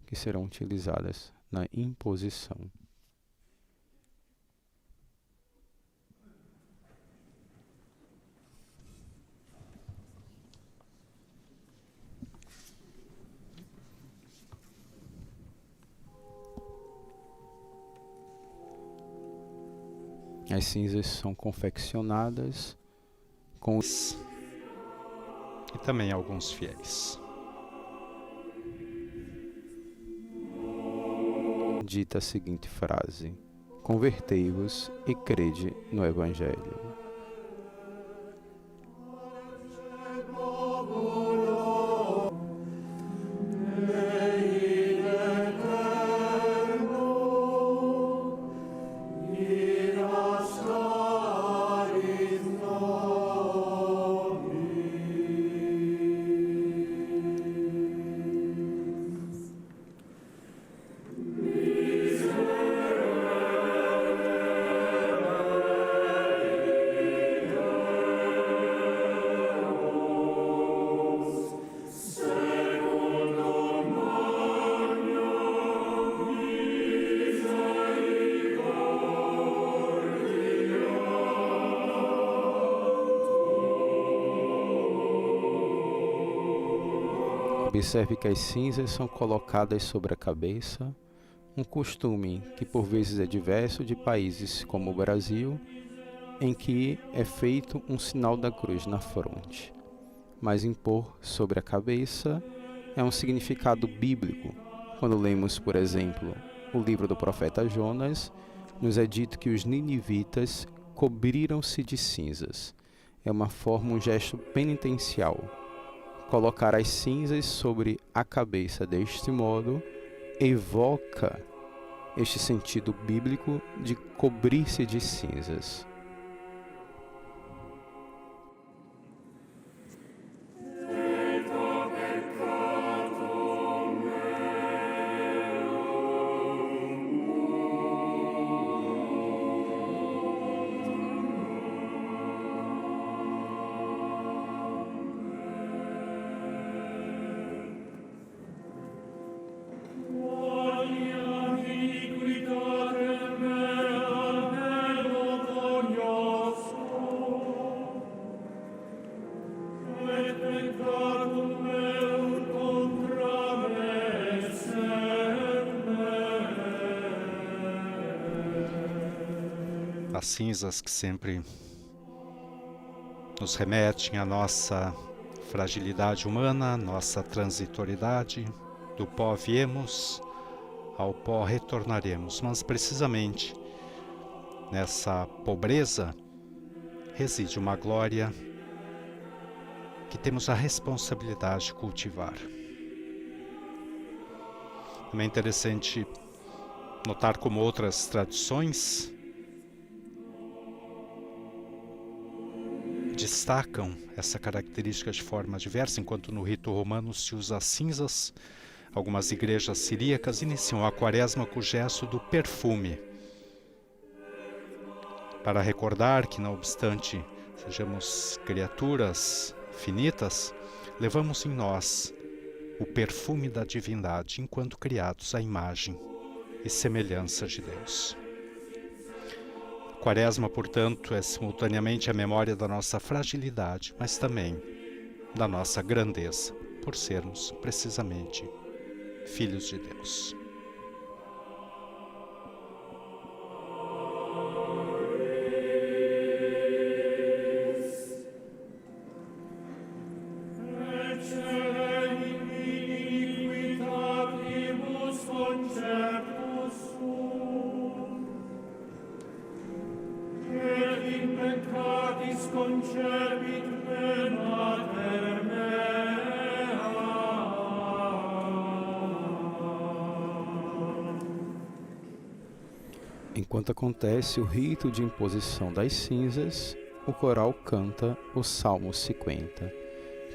Speaker 2: que serão utilizadas na imposição. As cinzas são confeccionadas com
Speaker 1: e também alguns fiéis.
Speaker 2: Dita a seguinte frase: convertei-vos e crede no Evangelho. Observe que as cinzas são colocadas sobre a cabeça, um costume que por vezes é diverso de países como o Brasil, em que é feito um sinal da cruz na fronte. Mas impor sobre a cabeça é um significado bíblico. Quando lemos, por exemplo, o livro do profeta Jonas, nos é dito que os ninivitas cobriram-se de cinzas. É uma forma, um gesto penitencial. Colocar as cinzas sobre a cabeça deste modo evoca este sentido bíblico de cobrir-se de cinzas.
Speaker 1: As cinzas que sempre nos remetem à nossa fragilidade humana, nossa transitoriedade. Do pó viemos, ao pó retornaremos. Mas precisamente nessa pobreza reside uma glória que temos a responsabilidade de cultivar. Também é interessante notar como outras tradições destacam essa característica de forma diversa, enquanto no rito romano se usa as cinzas. Algumas igrejas siríacas iniciam a quaresma com o gesto do perfume, para recordar que, não obstante sejamos criaturas finitas, levamos em nós o perfume da divindade, enquanto criados à imagem e semelhança de Deus. Quaresma, portanto, é simultaneamente a memória da nossa fragilidade, mas também da nossa grandeza, por sermos precisamente filhos de Deus.
Speaker 2: Enquanto acontece o rito de imposição das cinzas, o coral canta o Salmo 50,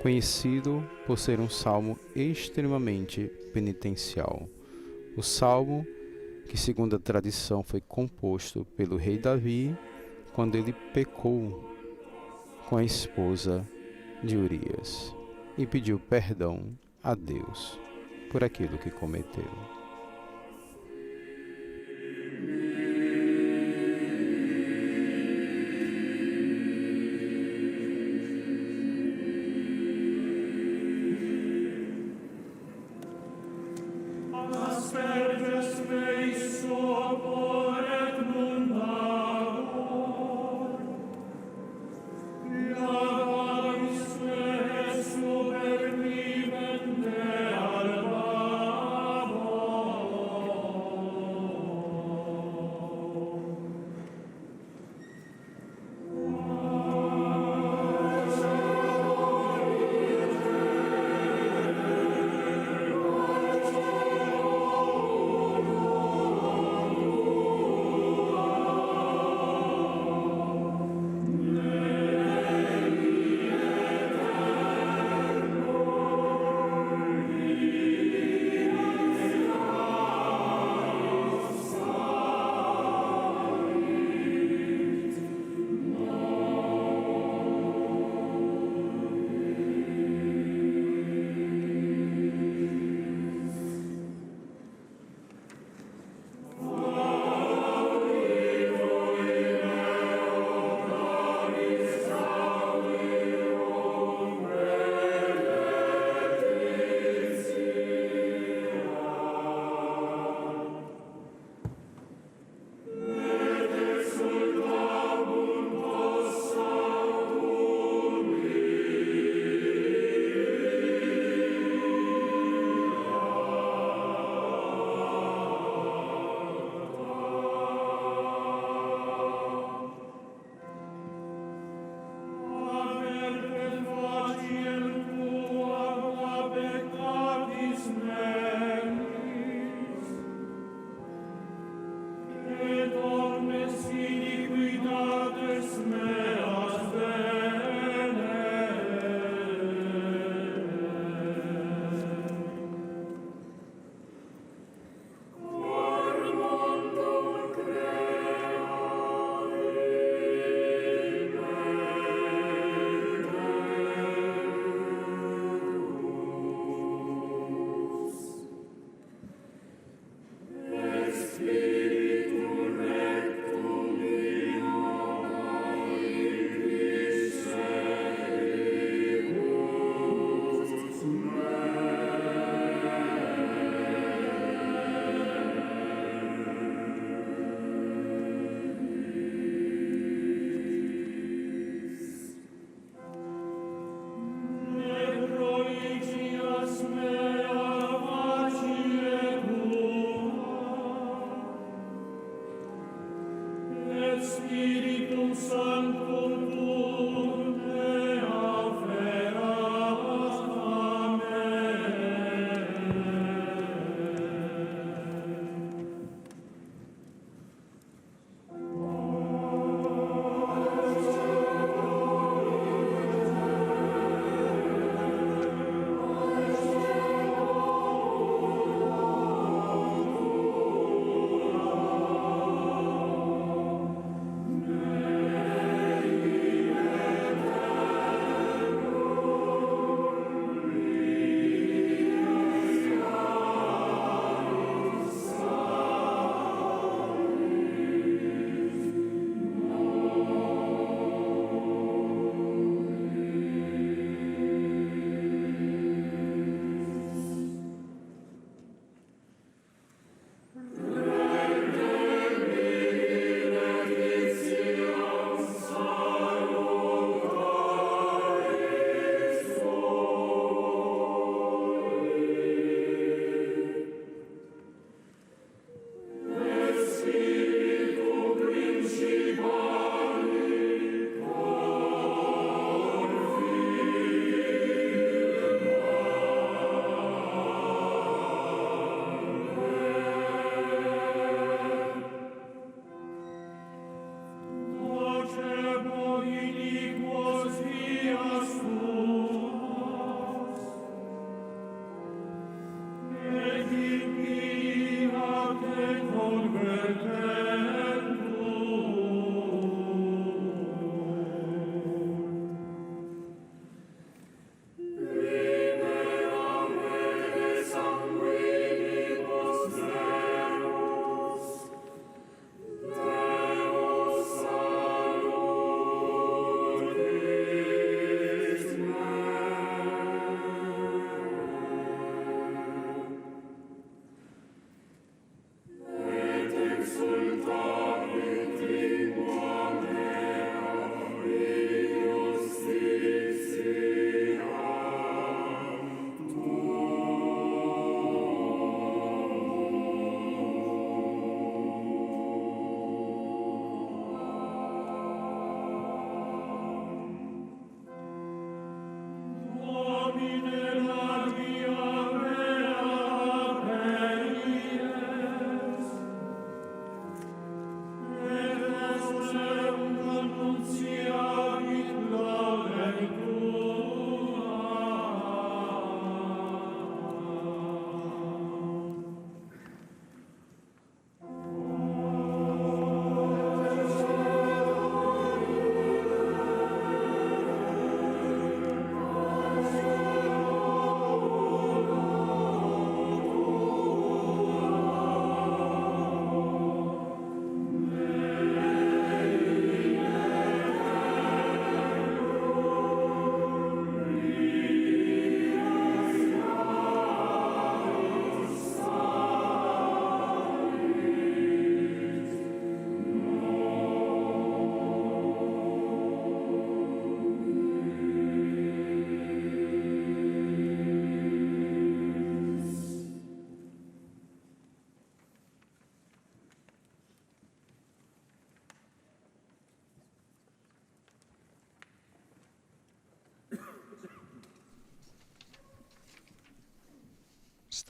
Speaker 2: conhecido por ser um salmo extremamente penitencial. O salmo que, segundo a tradição, foi composto pelo rei Davi quando ele pecou com a esposa de Urias e pediu perdão a Deus por aquilo que cometeu.
Speaker 6: Asperges mei soporet mundaro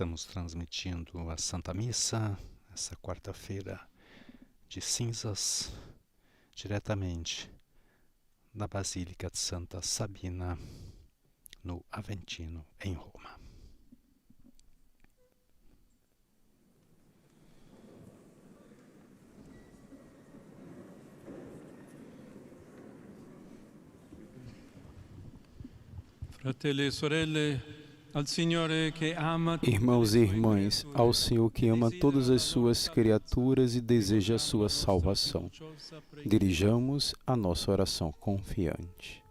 Speaker 1: Estamos transmitindo a Santa Missa, essa quarta-feira de cinzas, diretamente na Basílica de Santa Sabina, no Aventino, em Roma.
Speaker 3: Fratelli e sorelle, al Signore che ama
Speaker 2: Irmãos e irmãs, ao Senhor que ama todas as suas criaturas e deseja a sua salvação, dirijamos a nossa oração confiante.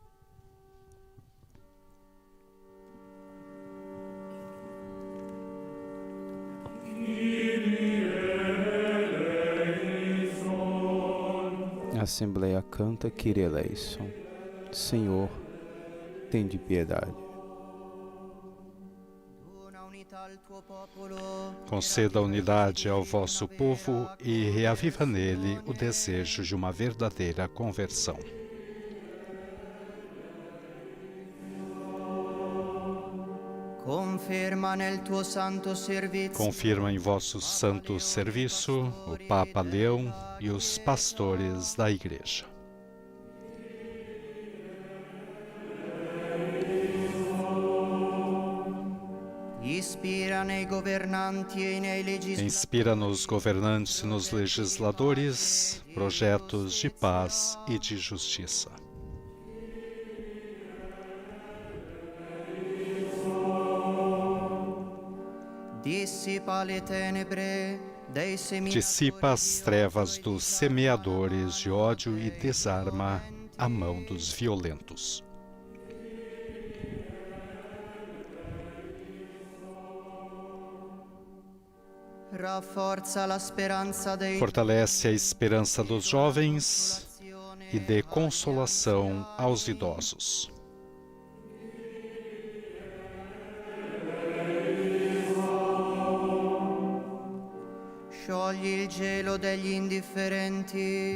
Speaker 2: A Assembleia canta Kyrie eleison. Senhor, tende piedade.
Speaker 1: Conceda unidade ao vosso povo e reaviva nele o desejo de uma verdadeira conversão. Confirma em vosso santo serviço o Papa Leão e os pastores da Igreja. Inspira nos governantes e nos legisladores projetos de paz e de justiça. Dissipa as trevas dos semeadores de ódio e desarma a mão dos violentos. Fortalece a esperança dos jovens e dê consolação aos idosos.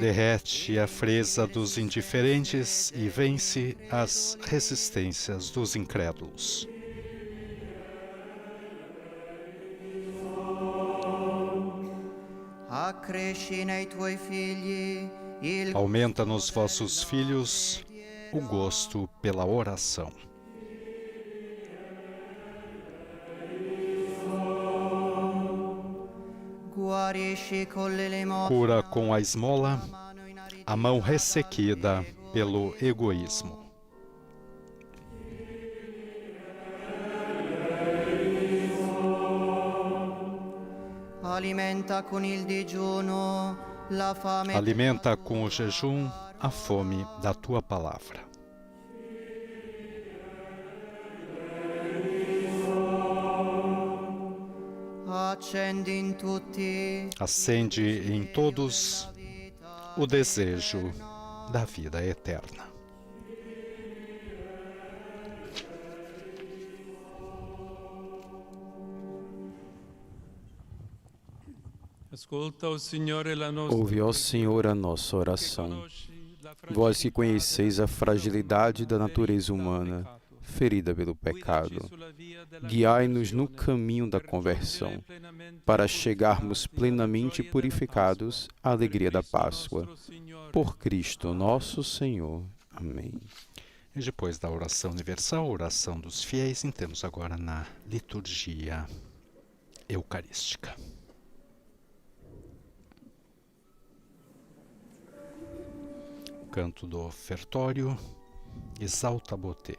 Speaker 1: Derrete a freza dos indiferentes e vence as resistências dos incrédulos. Aumenta nos vossos filhos o gosto pela oração. Cura com a esmola a mão ressequida pelo egoísmo. Alimenta com o jejum a fome da tua palavra. Acende em todos o desejo da vida eterna.
Speaker 2: Ouve, ó Senhor, a nossa oração. Vós que conheceis a fragilidade da natureza humana, ferida pelo pecado, guiai-nos no caminho da conversão, para chegarmos plenamente purificados à alegria da Páscoa. Por Cristo nosso Senhor. Amém.
Speaker 1: E depois da oração universal, a oração dos fiéis, entramos agora na liturgia eucarística. Canto do ofertório, Exalta Bote.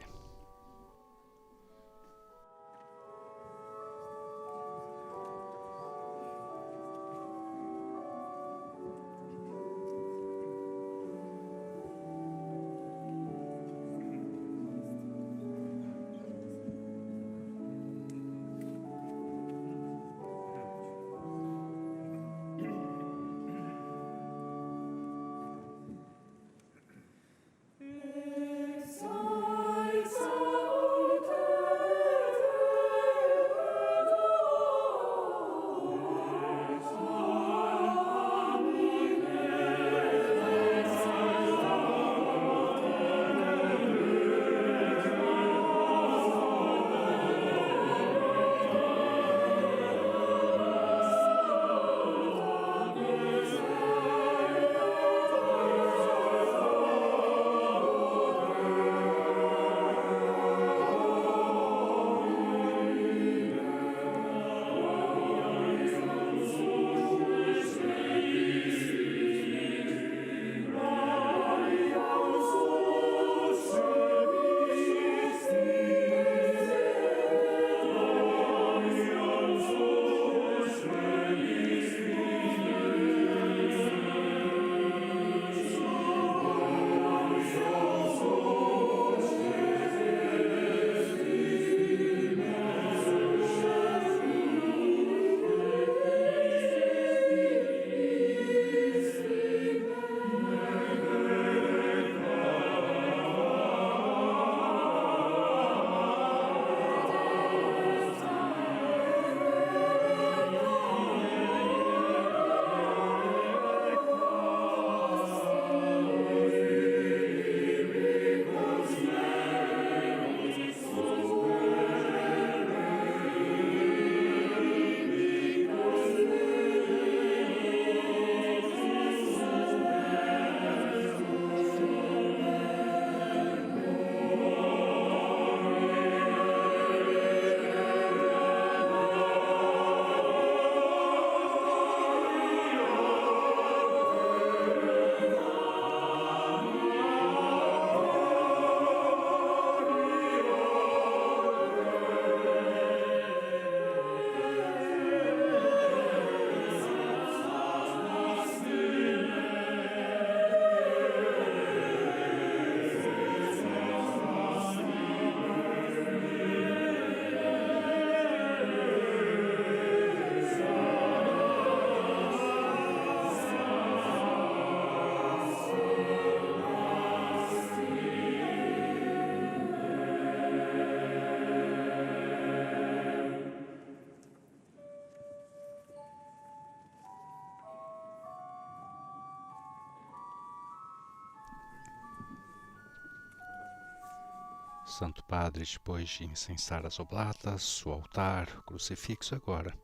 Speaker 1: Santo Padre, depois de incensar as oblatas, o altar, o crucifixo, agora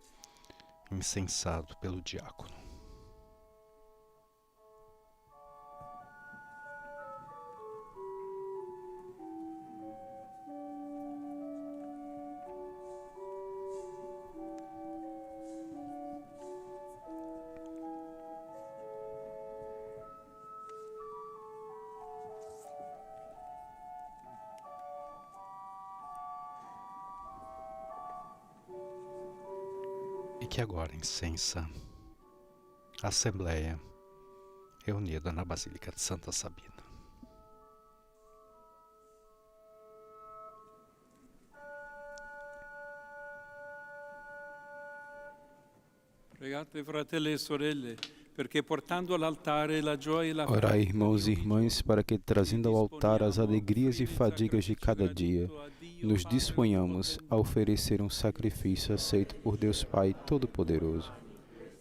Speaker 1: incensado pelo diácono. E que agora incensa a Assembleia reunida na Basílica de Santa Sabina.
Speaker 3: Pregate, fratelli e sorelle, perché portando all'altare la gioia e la
Speaker 2: Orai, irmãos e irmãs, para que, trazendo ao altar as alegrias e fadigas de cada dia, nos disponhamos a oferecer um sacrifício aceito por Deus Pai Todo-Poderoso.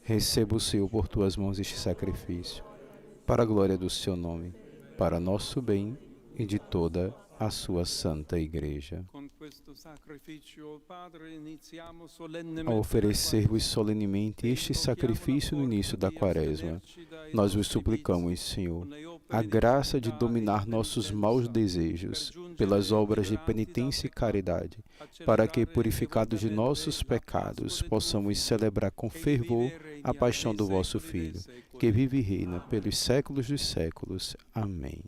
Speaker 2: Receba o Senhor por tuas mãos este sacrifício, para a glória do seu nome, para nosso bem e de toda a sua santa Igreja. Ao oferecer-vos solenemente este sacrifício no início da Quaresma, nós vos suplicamos, Senhor, a graça de dominar nossos maus desejos pelas obras de penitência e caridade, para que, purificados de nossos pecados, possamos celebrar com fervor a paixão do vosso Filho, que vive e reina pelos séculos dos séculos. Amém.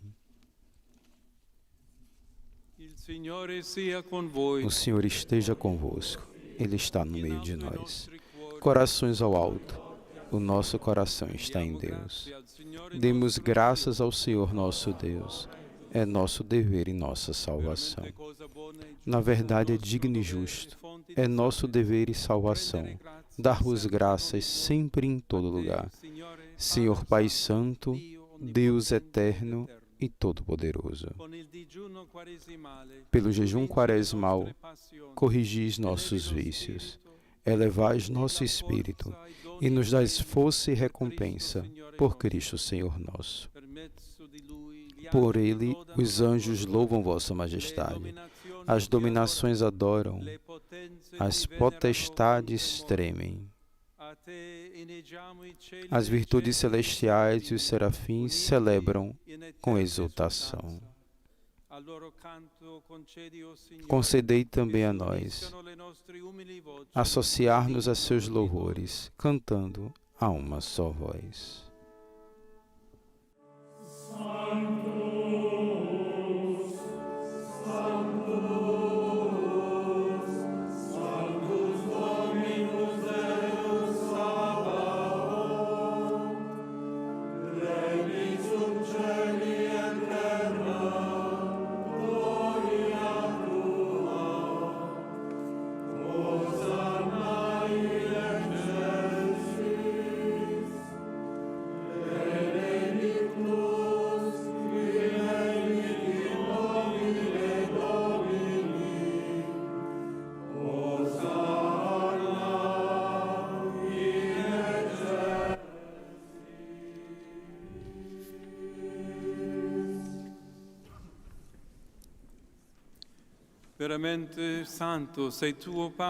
Speaker 2: O Senhor esteja convosco, Ele está no meio de nós. Corações ao alto, o nosso coração está em Deus. Demos graças ao Senhor nosso Deus, é nosso dever e nossa salvação. Na verdade é digno e justo, é nosso dever e salvação, dar-vos graças sempre e em todo lugar. Senhor Pai Santo, Deus eterno e Todo-Poderoso. Pelo jejum quaresmal, corrigis nossos vícios, elevais nosso espírito e nos dais força e recompensa por Cristo Senhor nosso. Por Ele, os anjos louvam vossa majestade, as dominações adoram, as potestades tremem. As virtudes celestiais e os serafins celebram com exultação. Concedei também a nós associar-nos a seus louvores, cantando a uma só voz.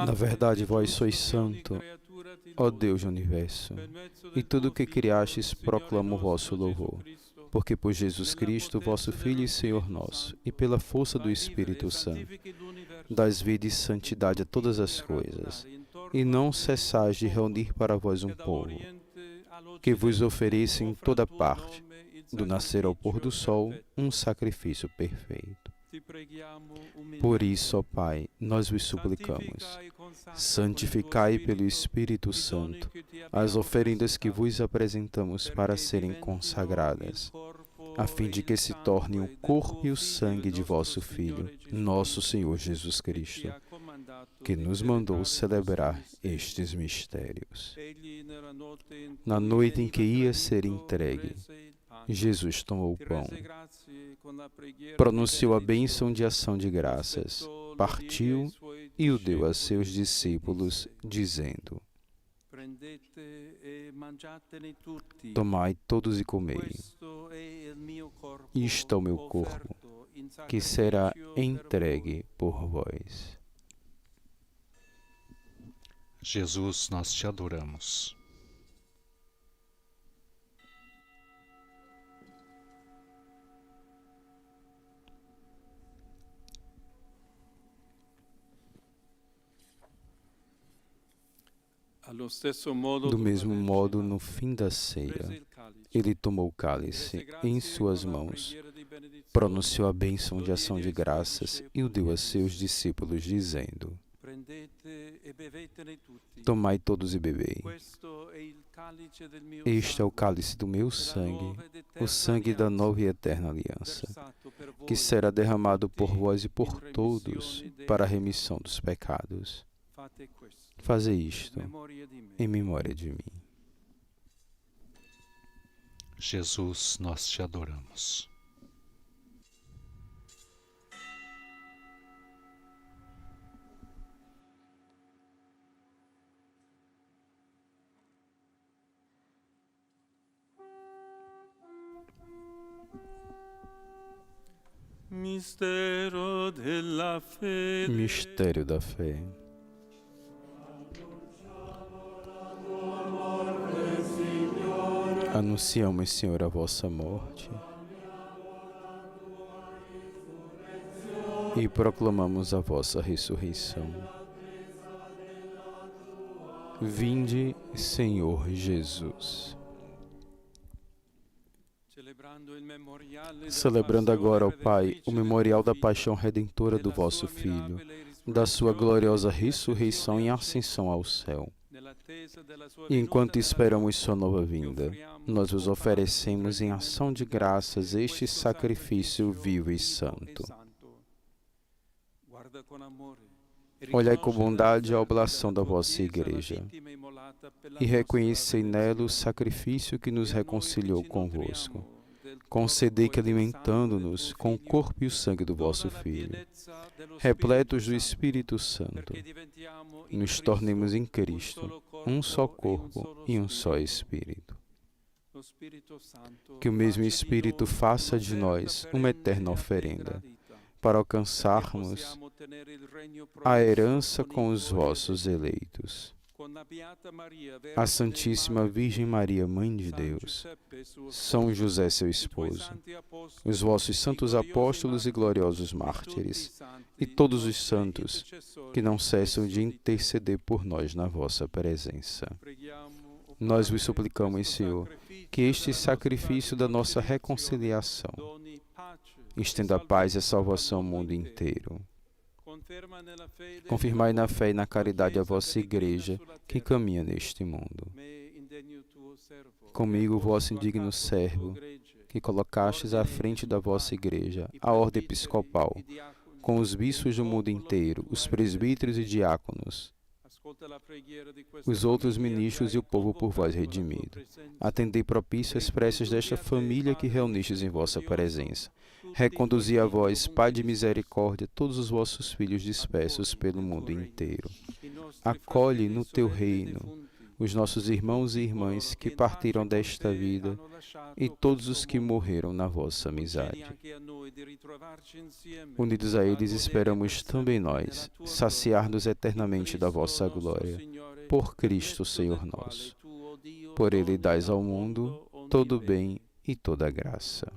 Speaker 2: Na verdade, vós sois santo, ó Deus do universo, e tudo o que criastes proclama o vosso louvor, porque por Jesus Cristo, vosso Filho e Senhor nosso, e pela força do Espírito Santo, dás vida e santidade a todas as coisas, e não cessais de reunir para vós um povo, que vos ofereça em toda parte, do nascer ao pôr do sol, um sacrifício perfeito. Por isso, ó Pai, nós vos suplicamos, santificai pelo Espírito Santo as oferendas que vos apresentamos para serem consagradas, a fim de que se tornem o corpo e o sangue de vosso Filho, nosso Senhor Jesus Cristo, que nos mandou celebrar estes mistérios. Na noite em que ia ser entregue, Jesus tomou o pão, pronunciou a bênção de ação de graças, partiu e o deu a seus discípulos, dizendo: Tomai todos e comei. Isto é o meu corpo, que será entregue por vós.
Speaker 1: Jesus, nós te adoramos.
Speaker 2: Do mesmo modo, no fim da ceia, ele tomou o cálice em suas mãos, pronunciou a bênção de ação de graças e o deu a seus discípulos, dizendo: Tomai todos e bebei. Este é o cálice do meu sangue, o sangue da nova e eterna aliança, que será derramado por vós e por todos para a remissão dos pecados. Fazei isto em memória de mim.
Speaker 1: Jesus, nós te adoramos.
Speaker 3: Mistero della fede.
Speaker 2: Mistério da fé. Anunciamos, Senhor, a vossa morte e proclamamos a vossa ressurreição. Vinde, Senhor Jesus. Celebrando agora, ó Pai, o memorial da paixão redentora do vosso Filho, da sua gloriosa ressurreição e ascensão ao céu. E enquanto esperamos sua nova vinda, nós vos oferecemos em ação de graças este sacrifício vivo e santo. Olhai com bondade a oblação da vossa Igreja e reconhecei nela o sacrifício que nos reconciliou convosco. Concedei que, alimentando-nos com o corpo e o sangue do vosso Filho, repletos do Espírito Santo, nos tornemos em Cristo um só corpo e um só Espírito. Que o mesmo Espírito faça de nós uma eterna oferenda, para alcançarmos a herança com os vossos eleitos. A Santíssima Virgem Maria, Mãe de Deus, São José, seu esposo, os vossos santos apóstolos e gloriosos mártires, e todos os santos que não cessam de interceder por nós na vossa presença. Nós vos suplicamos, Senhor, que este sacrifício da nossa reconciliação estenda a paz e a salvação ao mundo inteiro. Confirmai na fé e na caridade a vossa Igreja, que caminha neste mundo. Comigo, vosso indigno servo, que colocastes à frente da vossa Igreja a ordem episcopal, com os bispos do mundo inteiro, os presbíteros e diáconos, os outros ministros e o povo por vós redimido. Atendei propício às preces desta família que reunistes em vossa presença. Reconduzi a vós, Pai de misericórdia, todos os vossos filhos dispersos pelo mundo inteiro. Acolhe no teu reino os nossos irmãos e irmãs que partiram desta vida e todos os que morreram na vossa amizade. Unidos a eles, esperamos também nós saciar-nos eternamente da vossa glória. Por Cristo, Senhor nosso. Por Ele dais ao mundo todo o bem e toda a graça.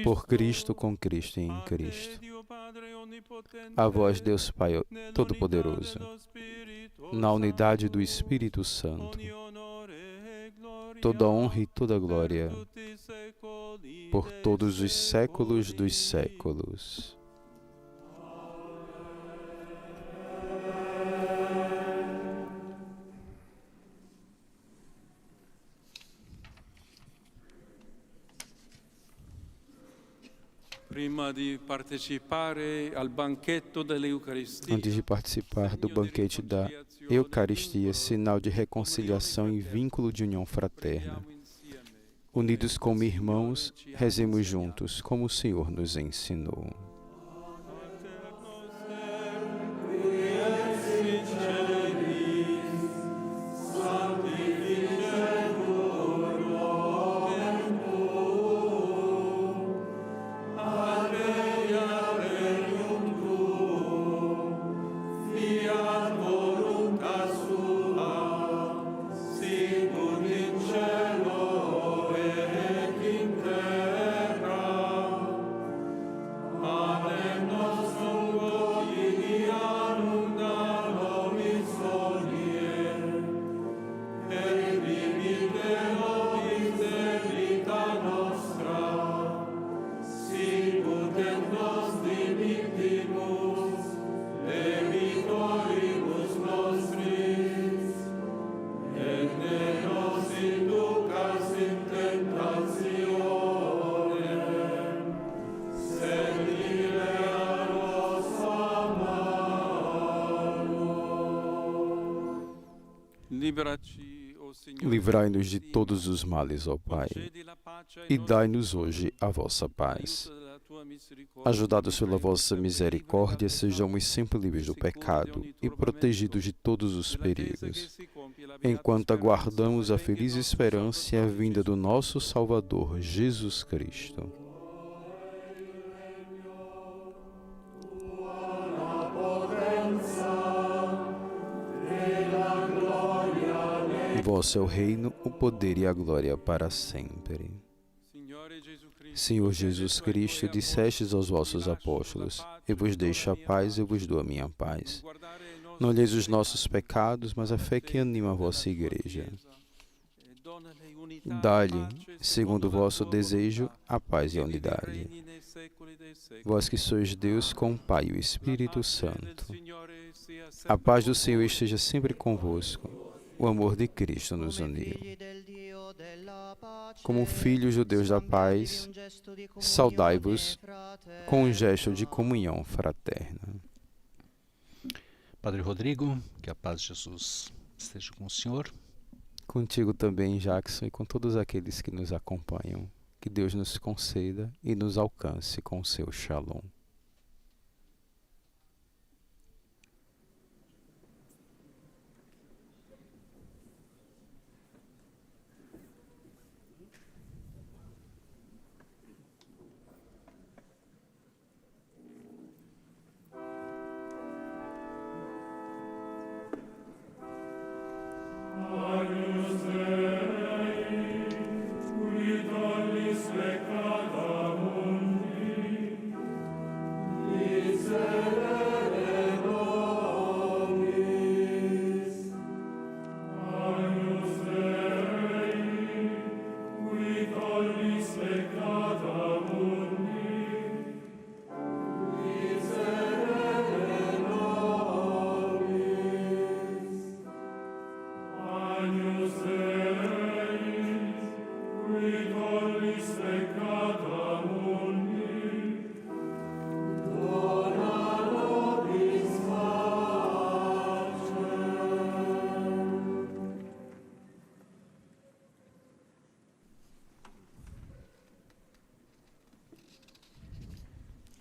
Speaker 2: Por Cristo, com Cristo e em Cristo. A vós, Deus Pai Todo-Poderoso, na unidade do Espírito Santo, toda honra e toda glória, por todos os séculos dos séculos. Antes de participar do banquete da Eucaristia, sinal de reconciliação e vínculo de união fraterna, unidos como irmãos, rezemos juntos, como o Senhor nos ensinou.
Speaker 6: Sanctificeris,
Speaker 2: Livrai-nos de todos os males, ó Pai, e dai-nos hoje a vossa paz. Ajudados pela vossa misericórdia, sejamos sempre livres do pecado e protegidos de todos os perigos, enquanto aguardamos a feliz esperança e a vinda do nosso Salvador, Jesus Cristo. Vosso é o reino, o poder e a glória para sempre. Senhor Jesus Cristo, dissestes aos vossos apóstolos: eu vos deixo a paz, eu vos dou a minha paz. Não olheis os nossos pecados, mas a fé que anima a vossa igreja. Dá-lhe, segundo o vosso desejo, a paz e a unidade. Vós que sois Deus com o Pai e o Espírito Santo. A paz do Senhor esteja sempre convosco. O amor de Cristo nos uniu. Como filhos do Deus da paz, saudai-vos com um gesto de comunhão fraterna.
Speaker 1: Padre Rodrigo, que a paz de Jesus esteja com o senhor.
Speaker 2: Contigo também, Jackson, e com todos aqueles que nos acompanham. Que Deus nos conceda e nos alcance com o seu Shalom.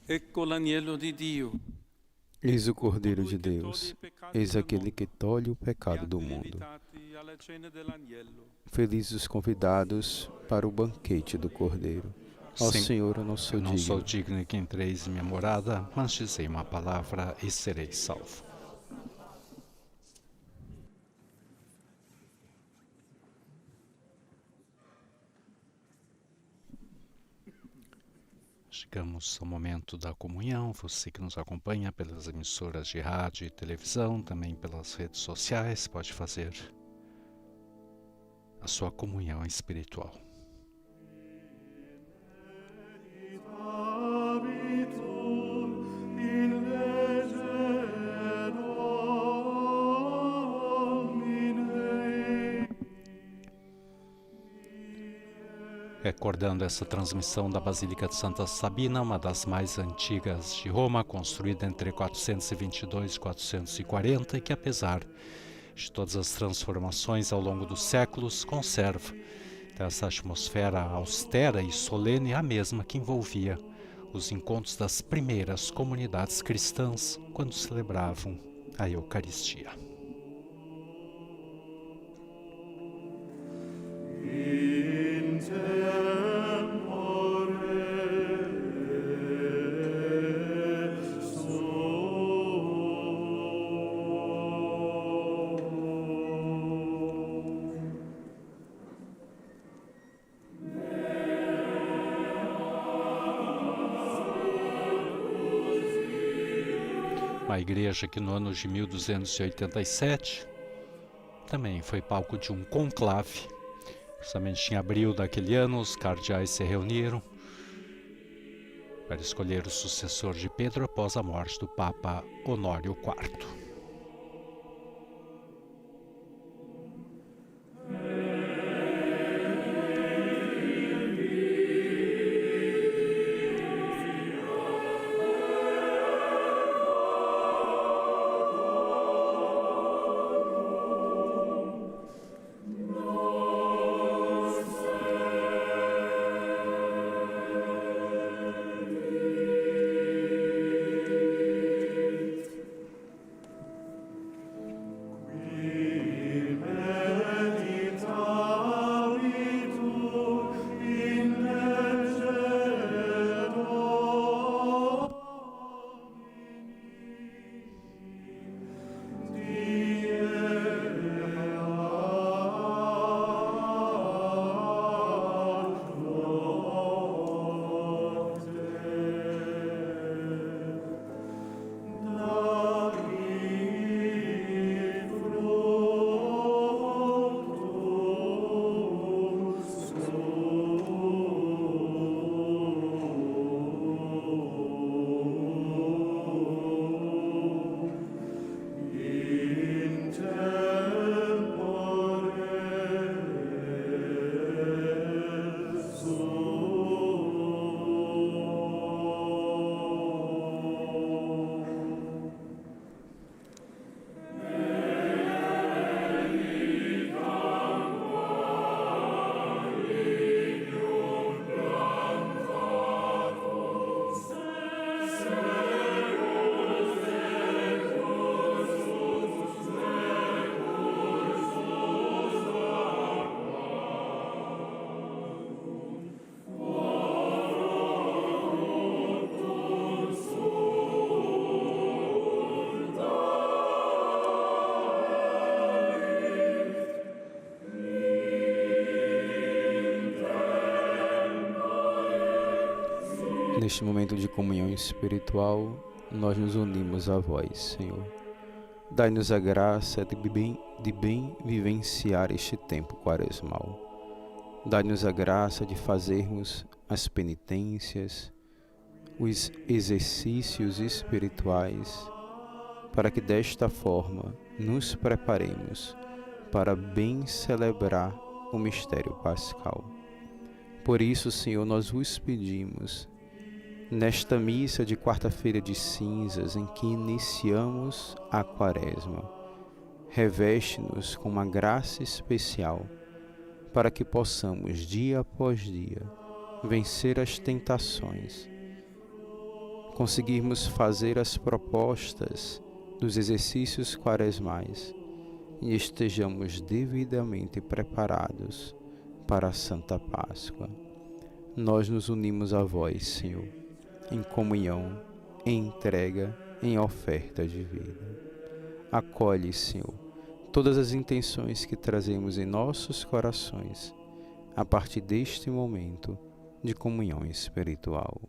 Speaker 3: Ecco l'agnello di Dio.
Speaker 2: Eis o Cordeiro de Deus, eis aquele que tolhe o pecado do mundo. Felizes os convidados para o banquete do Cordeiro. Ó Senhor, eu não sou
Speaker 1: digno que entreis em minha morada, mas dizei uma palavra e serei salvo. Chegamos ao momento da comunhão. Você que nos acompanha pelas emissoras de rádio e televisão, também pelas redes sociais, pode fazer a sua comunhão espiritual. Recordando essa transmissão da Basílica de Santa Sabina, uma das mais antigas de Roma, construída entre 422 e 440, e que, apesar de todas as transformações ao longo dos séculos, conserva essa atmosfera austera e solene, a mesma que envolvia os encontros das primeiras comunidades cristãs quando celebravam a Eucaristia. Uma igreja que no ano de 1287 também foi palco de um conclave. Justamente em abril daquele ano, os cardeais se reuniram para escolher o sucessor de Pedro após a morte do Papa Honório IV.
Speaker 2: Neste momento de comunhão espiritual, nós nos unimos a vós, Senhor. Dai-nos a graça de bem vivenciar este tempo quaresmal. Dai-nos a graça de fazermos as penitências, os exercícios espirituais, para que desta forma nos preparemos para bem celebrar o mistério pascal. Por isso, Senhor, nós vos pedimos, nesta missa de quarta-feira de cinzas, em que iniciamos a quaresma, reveste-nos com uma graça especial, para que possamos, dia após dia, vencer as tentações, conseguirmos fazer as propostas dos exercícios quaresmais e estejamos devidamente preparados para a Santa Páscoa. Nós nos unimos a vós, Senhor, em comunhão, em entrega, em oferta de vida. Acolhe, Senhor, todas as intenções que trazemos em nossos corações a partir deste momento de comunhão espiritual.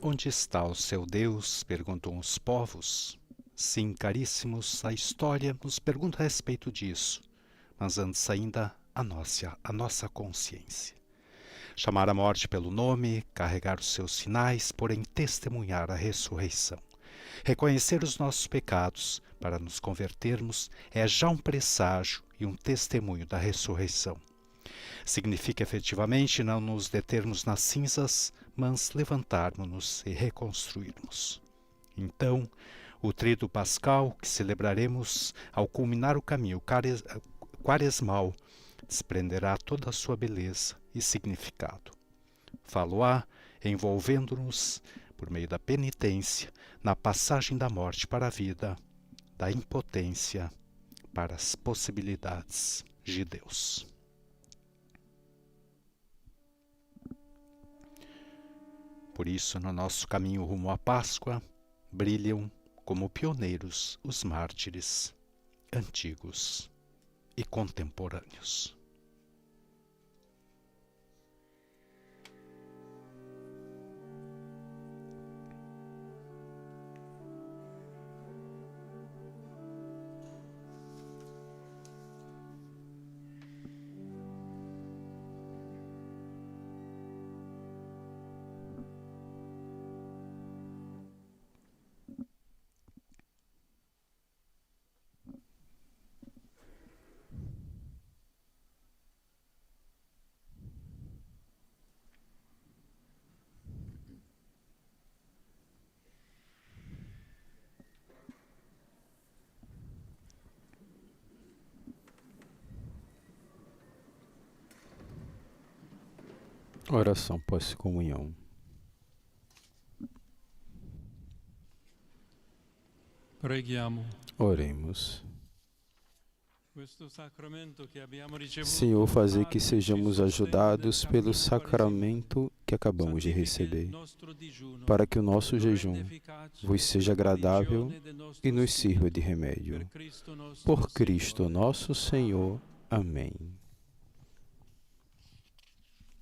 Speaker 1: Onde está o seu Deus? Perguntam os povos. Sim, caríssimos, a história nos pergunta a respeito disso, mas antes ainda a nossa consciência. Chamar a morte pelo nome, carregar os seus sinais, porém testemunhar a ressurreição. Reconhecer os nossos pecados para nos convertermos é já um presságio e um testemunho da ressurreição. Significa efetivamente não nos determos nas cinzas, mas levantarmos-nos e reconstruirmos. Então, o Tríduo Pascal, que celebraremos ao culminar o caminho quaresmal, desprenderá toda a sua beleza e significado. Fá-lo-á envolvendo-nos, por meio da penitência, na passagem da morte para a vida, da impotência para as possibilidades de Deus. Por isso, no nosso caminho rumo à Páscoa, brilham como pioneiros os mártires antigos e contemporâneos.
Speaker 2: Oração pós-comunhão.
Speaker 3: Preghiamo.
Speaker 2: Oremos.
Speaker 3: Questo sacramento che abbiamo ricevuto,
Speaker 2: Senhor, fazer que sejamos ajudados pelo sacramento que acabamos de receber, para que o nosso jejum vos seja agradável e nos sirva de remédio. Por Cristo nosso Senhor. Amém.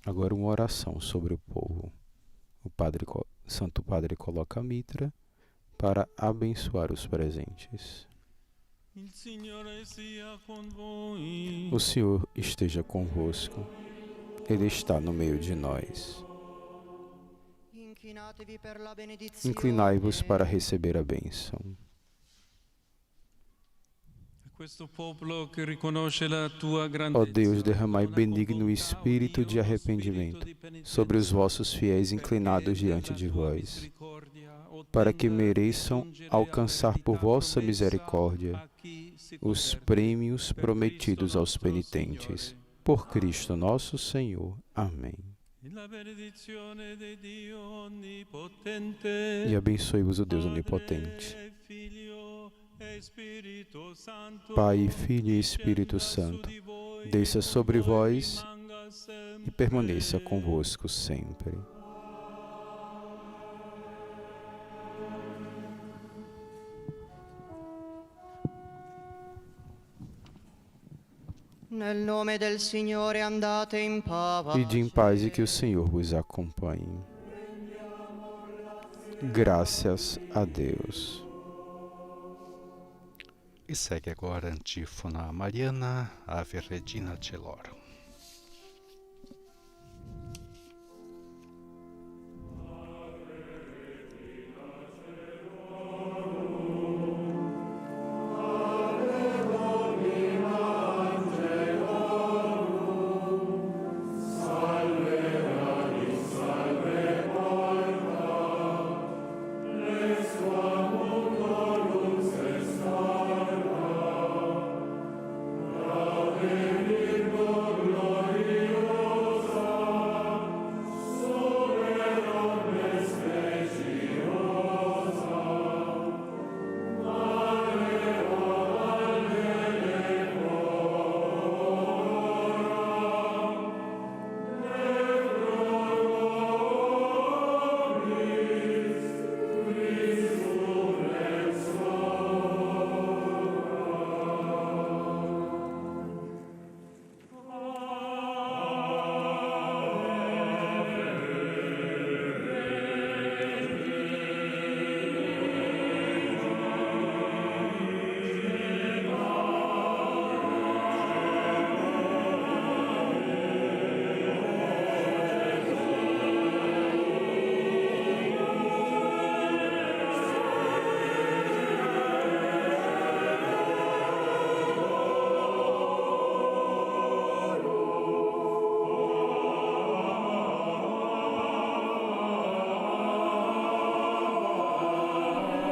Speaker 2: Agora uma oração sobre o povo. Santo Padre coloca a mitra para abençoar os presentes. O Senhor esteja convosco. Ele está no meio de nós. Inclinai-vos para receber a bênção. Ó Deus, derramai benigno espírito de arrependimento sobre os vossos fiéis inclinados diante de vós, para que mereçam alcançar por vossa misericórdia os prêmios prometidos aos penitentes. Por Cristo nosso Senhor. Amém. E abençoe-vos o Deus Onipotente, Pai, Filho e Espírito Santo, desça sobre vós e permaneça convosco sempre.
Speaker 4: Nel nome del Signore andate in pace.
Speaker 2: Ide em paz e que o Senhor vos acompanhe. Graças a Deus.
Speaker 1: E segue agora a antífona mariana, Ave Regina Celorum.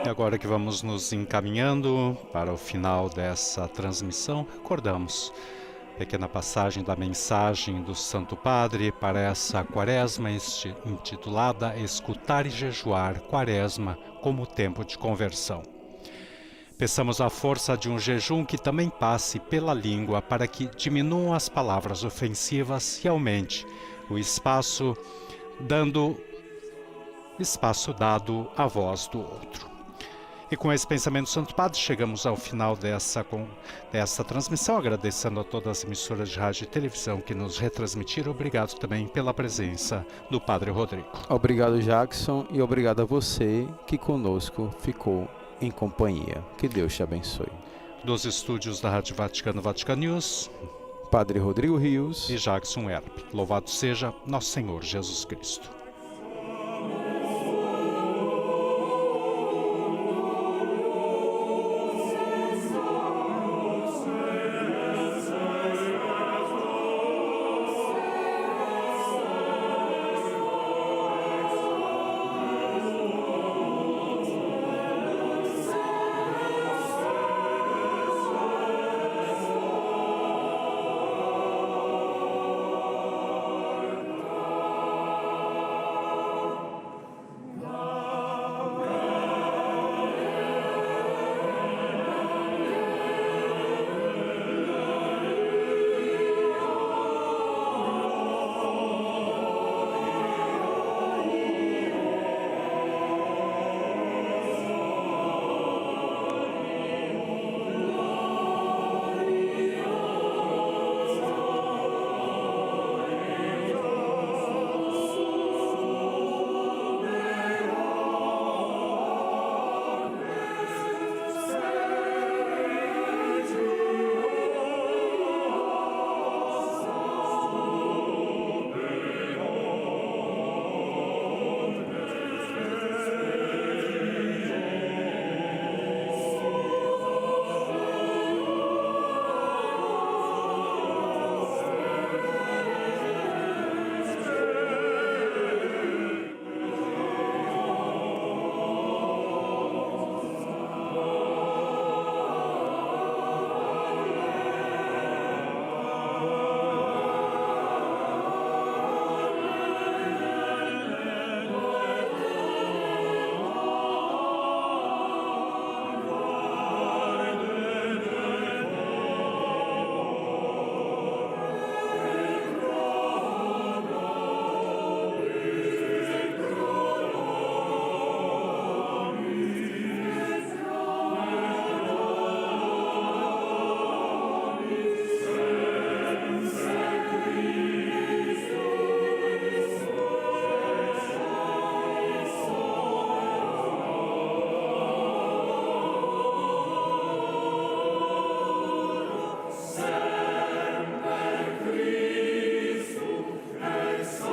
Speaker 1: E agora que vamos nos encaminhando para o final dessa transmissão, recordamos Pequena passagem da mensagem do Santo Padre para essa quaresma intitulada Escutar e Jejuar, Quaresma como tempo de conversão. Peçamos a força de um jejum que também passe pela língua para que diminuam as palavras ofensivas e aumente o espaço dado à voz do outro. E com esse pensamento do Santo Padre, chegamos ao final dessa transmissão, agradecendo a todas as emissoras de rádio e televisão que nos retransmitiram. Obrigado também pela presença do Padre Rodrigo.
Speaker 2: Obrigado, Jackson, e obrigado a você que conosco ficou em companhia. Que Deus te abençoe.
Speaker 1: Dos estúdios da Rádio Vaticano, Vatican News,
Speaker 2: Padre Rodrigo Rios
Speaker 1: e Jackson Erp. Louvado seja nosso Senhor Jesus Cristo.